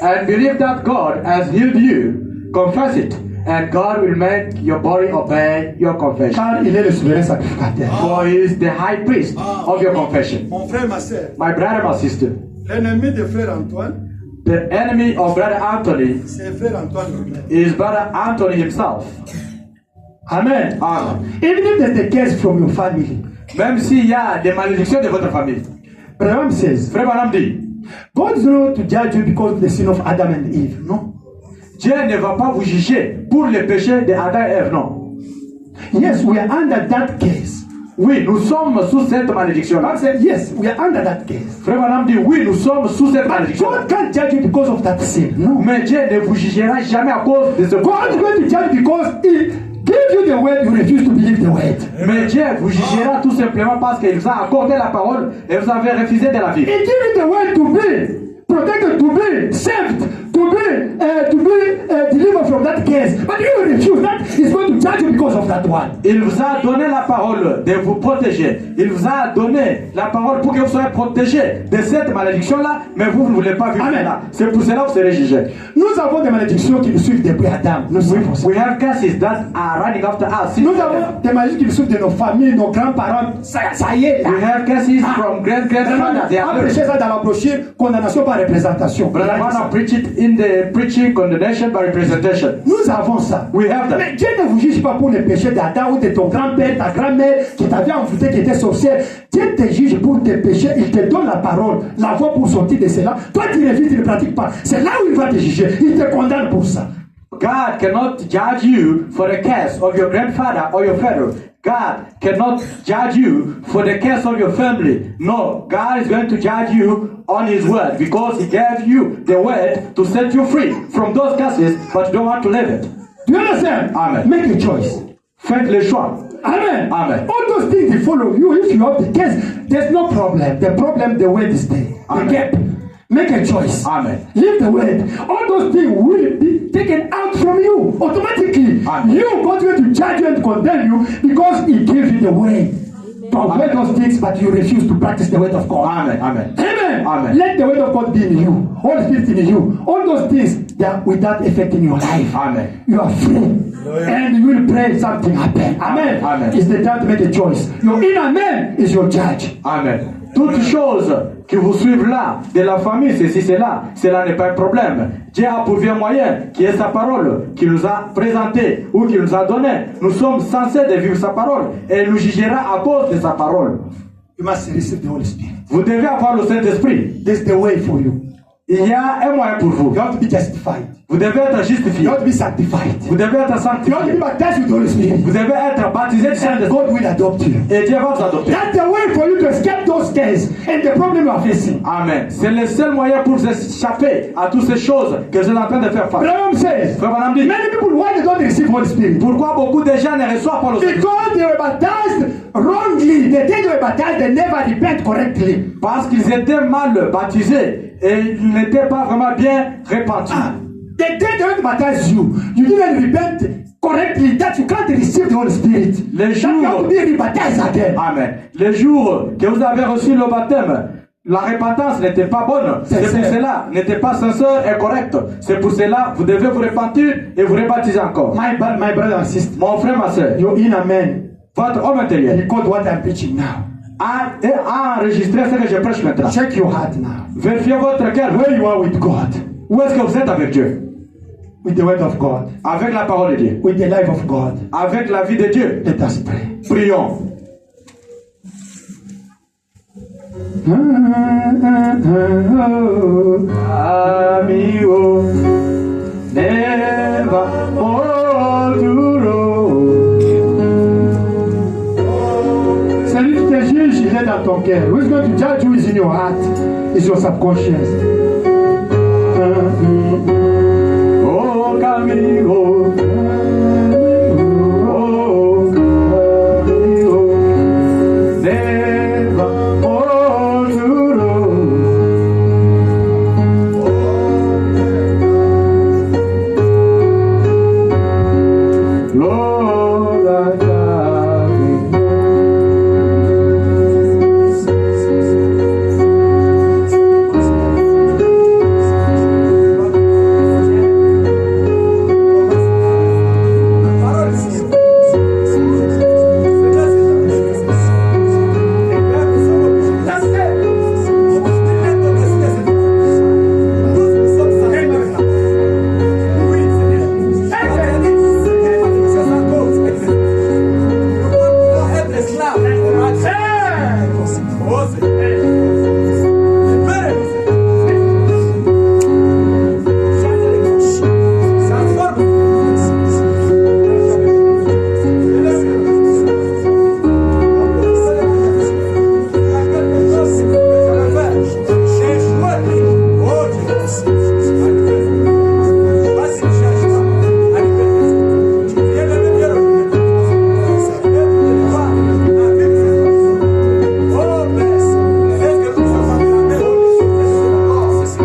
and believe that God has healed you, confess it, and God will make your body obey your confession. Car il est le souverain sacrificateur. For he is the high priest of your confession. Mon frère, ma soeur, My brother, my sister, l'ennemi de frère Antoine, the enemy of brother Anthony c'est frère Antoine lui-même. is brother Anthony himself. Amen. Amen. Even if there's a curse from your family, Même s'il y a des malédictions de votre famille. Abraham says, Frère Branham dit, God is not to judge you because of the sin of Adam and Eve. No. Dieu ne va pas vous juger pour les péchés de Adam et Ève, non. Yes, we are under that case. Oui, nous sommes sous cette malédiction. God said, yes, we are under that case. Frère Branham dit, oui, nous sommes sous cette But malédiction. God can't judge you because of that sin. No. Mais Dieu ne vous jugera jamais à cause de ce God is going to judge you because He gave you the word, you refuse to believe the word. Mais Dieu vous jugera tout simplement parce qu'il vous a accordé la parole et vous avez refusé de la vivre. He gave you the word to be protected, to be saved, to be delivered from that case. But you refuse. That is going to judge you because of that one. Il vous a donné la parole de vous protéger. Il vous a donné la parole pour que vous soyez protégés de cette malédiction-là, mais vous ne voulez pas vivre là. C'est pour cela que vous serez jugés. Nous avons des malédictions qui nous suivent depuis Adam. We have curses that are running after us. Nous avons des malédictions qui nous suivent de nos familles, nos grands-parents. Ça y est là. We have curses from great-grandfathers. They On are prêché ça dans la brochure, condamnation par représentation. Brother Branham preach it in the preaching condemnation by representation. Nous avons ça. We have that. Mais Dieu ne vous juge pas pour les péchés d'Adam ou de ton grand-père, ta grand-mère qui t'avait envoûté, qui était sorcière. Dieu te juge pour tes péchés, il te donne la parole, la voie pour sortir de cela. Toi, tu refuses, tu ne pratiques pas. C'est là où il va te juger. Il te condamne pour ça. God cannot judge you for the curse of your grandfather or your father. God cannot judge you for the curse of your family. No, God is going to judge you on His word because He gave you the word to set you free from those curses, but you don't want to live it. Do you understand? Amen. Make a choice. Faites le choix. Amen. Amen. All those things they follow you. If you have the case, there's no problem. The problem, the way to stay. Amen. The gap. Make a choice. Amen. Leave the word. All those things will be taken out from you automatically. Amen. You God's going to judge you and condemn you because He gave you the way to avoid those things, but you refuse to practice the word of God. Amen. Amen. Amen. Amen. Let the word of God be in you. Holy Spirit in you. All those things that without affecting your life. Amen. You are free. And you will pray something happen. Amen. Amen. It's the time to make a choice. Your inner man is your judge. Amen. Toutes choses qui vous suivent là, de la famille, ceci, cela n'est pas un problème. Dieu a trouvé un moyen qui est sa parole, qui nous a présenté ou qui nous a donné. Nous sommes censés de vivre sa parole et il nous jugera à cause de sa parole. You must receive the Holy Spirit. Vous devez avoir le Saint-Esprit. This is the way for you. Il y a un moyen pour vous. You have to be justified. Vous devez être justifié. You have to be sanctified. Vous devez être You have to sanctifié. be baptized with the Holy Spirit. Vous devez être baptisé du And Saint-Esprit. God will adopt you. Et Dieu va vous adopter. That's the way for you to escape those days and the problem you are facing. Amen. C'est le seul moyen pour vous échapper à toutes ces choses que vous êtes en train de faire face. Branham says, Frère Branham dit, many people, why they don't receive Holy Spirit? pourquoi beaucoup de gens ne reçoivent pas le Saint-Esprit? Because they were baptized wrongly. The day they were baptized, they never repent correctly. Parce qu'ils étaient mal baptisés et ils n'étaient pas vraiment bien repentis. The day they were baptized you didn't repent correctly, that you can't receive the Holy Spirit. Les That you have to jours, be rebaptized again. Amen. Les jours que vous avez reçu le baptême, la repentance n'était pas bonne. C'est pour cela, n'était pas sincère et correcte. C'est pour cela, vous devez vous repentir et vous rebaptiser encore. My brother and sister, Mon frère, ma soeur, your inner man, votre homme intérieur record what I'm preaching now. a enregistré ce que je prêche maintenant. Check your heart now. Vérifiez votre cœur. Where you are with God, Où est-ce que vous êtes avec Dieu? with the word of God, Avec la parole de Dieu. with the life of God. Avec la vie de Dieu. Let us pray. Prions. Amigo, never more to roll. Celui qui te juge, il est dans ton cœur. Who is going to judge you is in your heart, is your subconscious. Oh, Camilo. Oh, Camilo. Never more to roll. Lord, I love you. Oh, Jesus.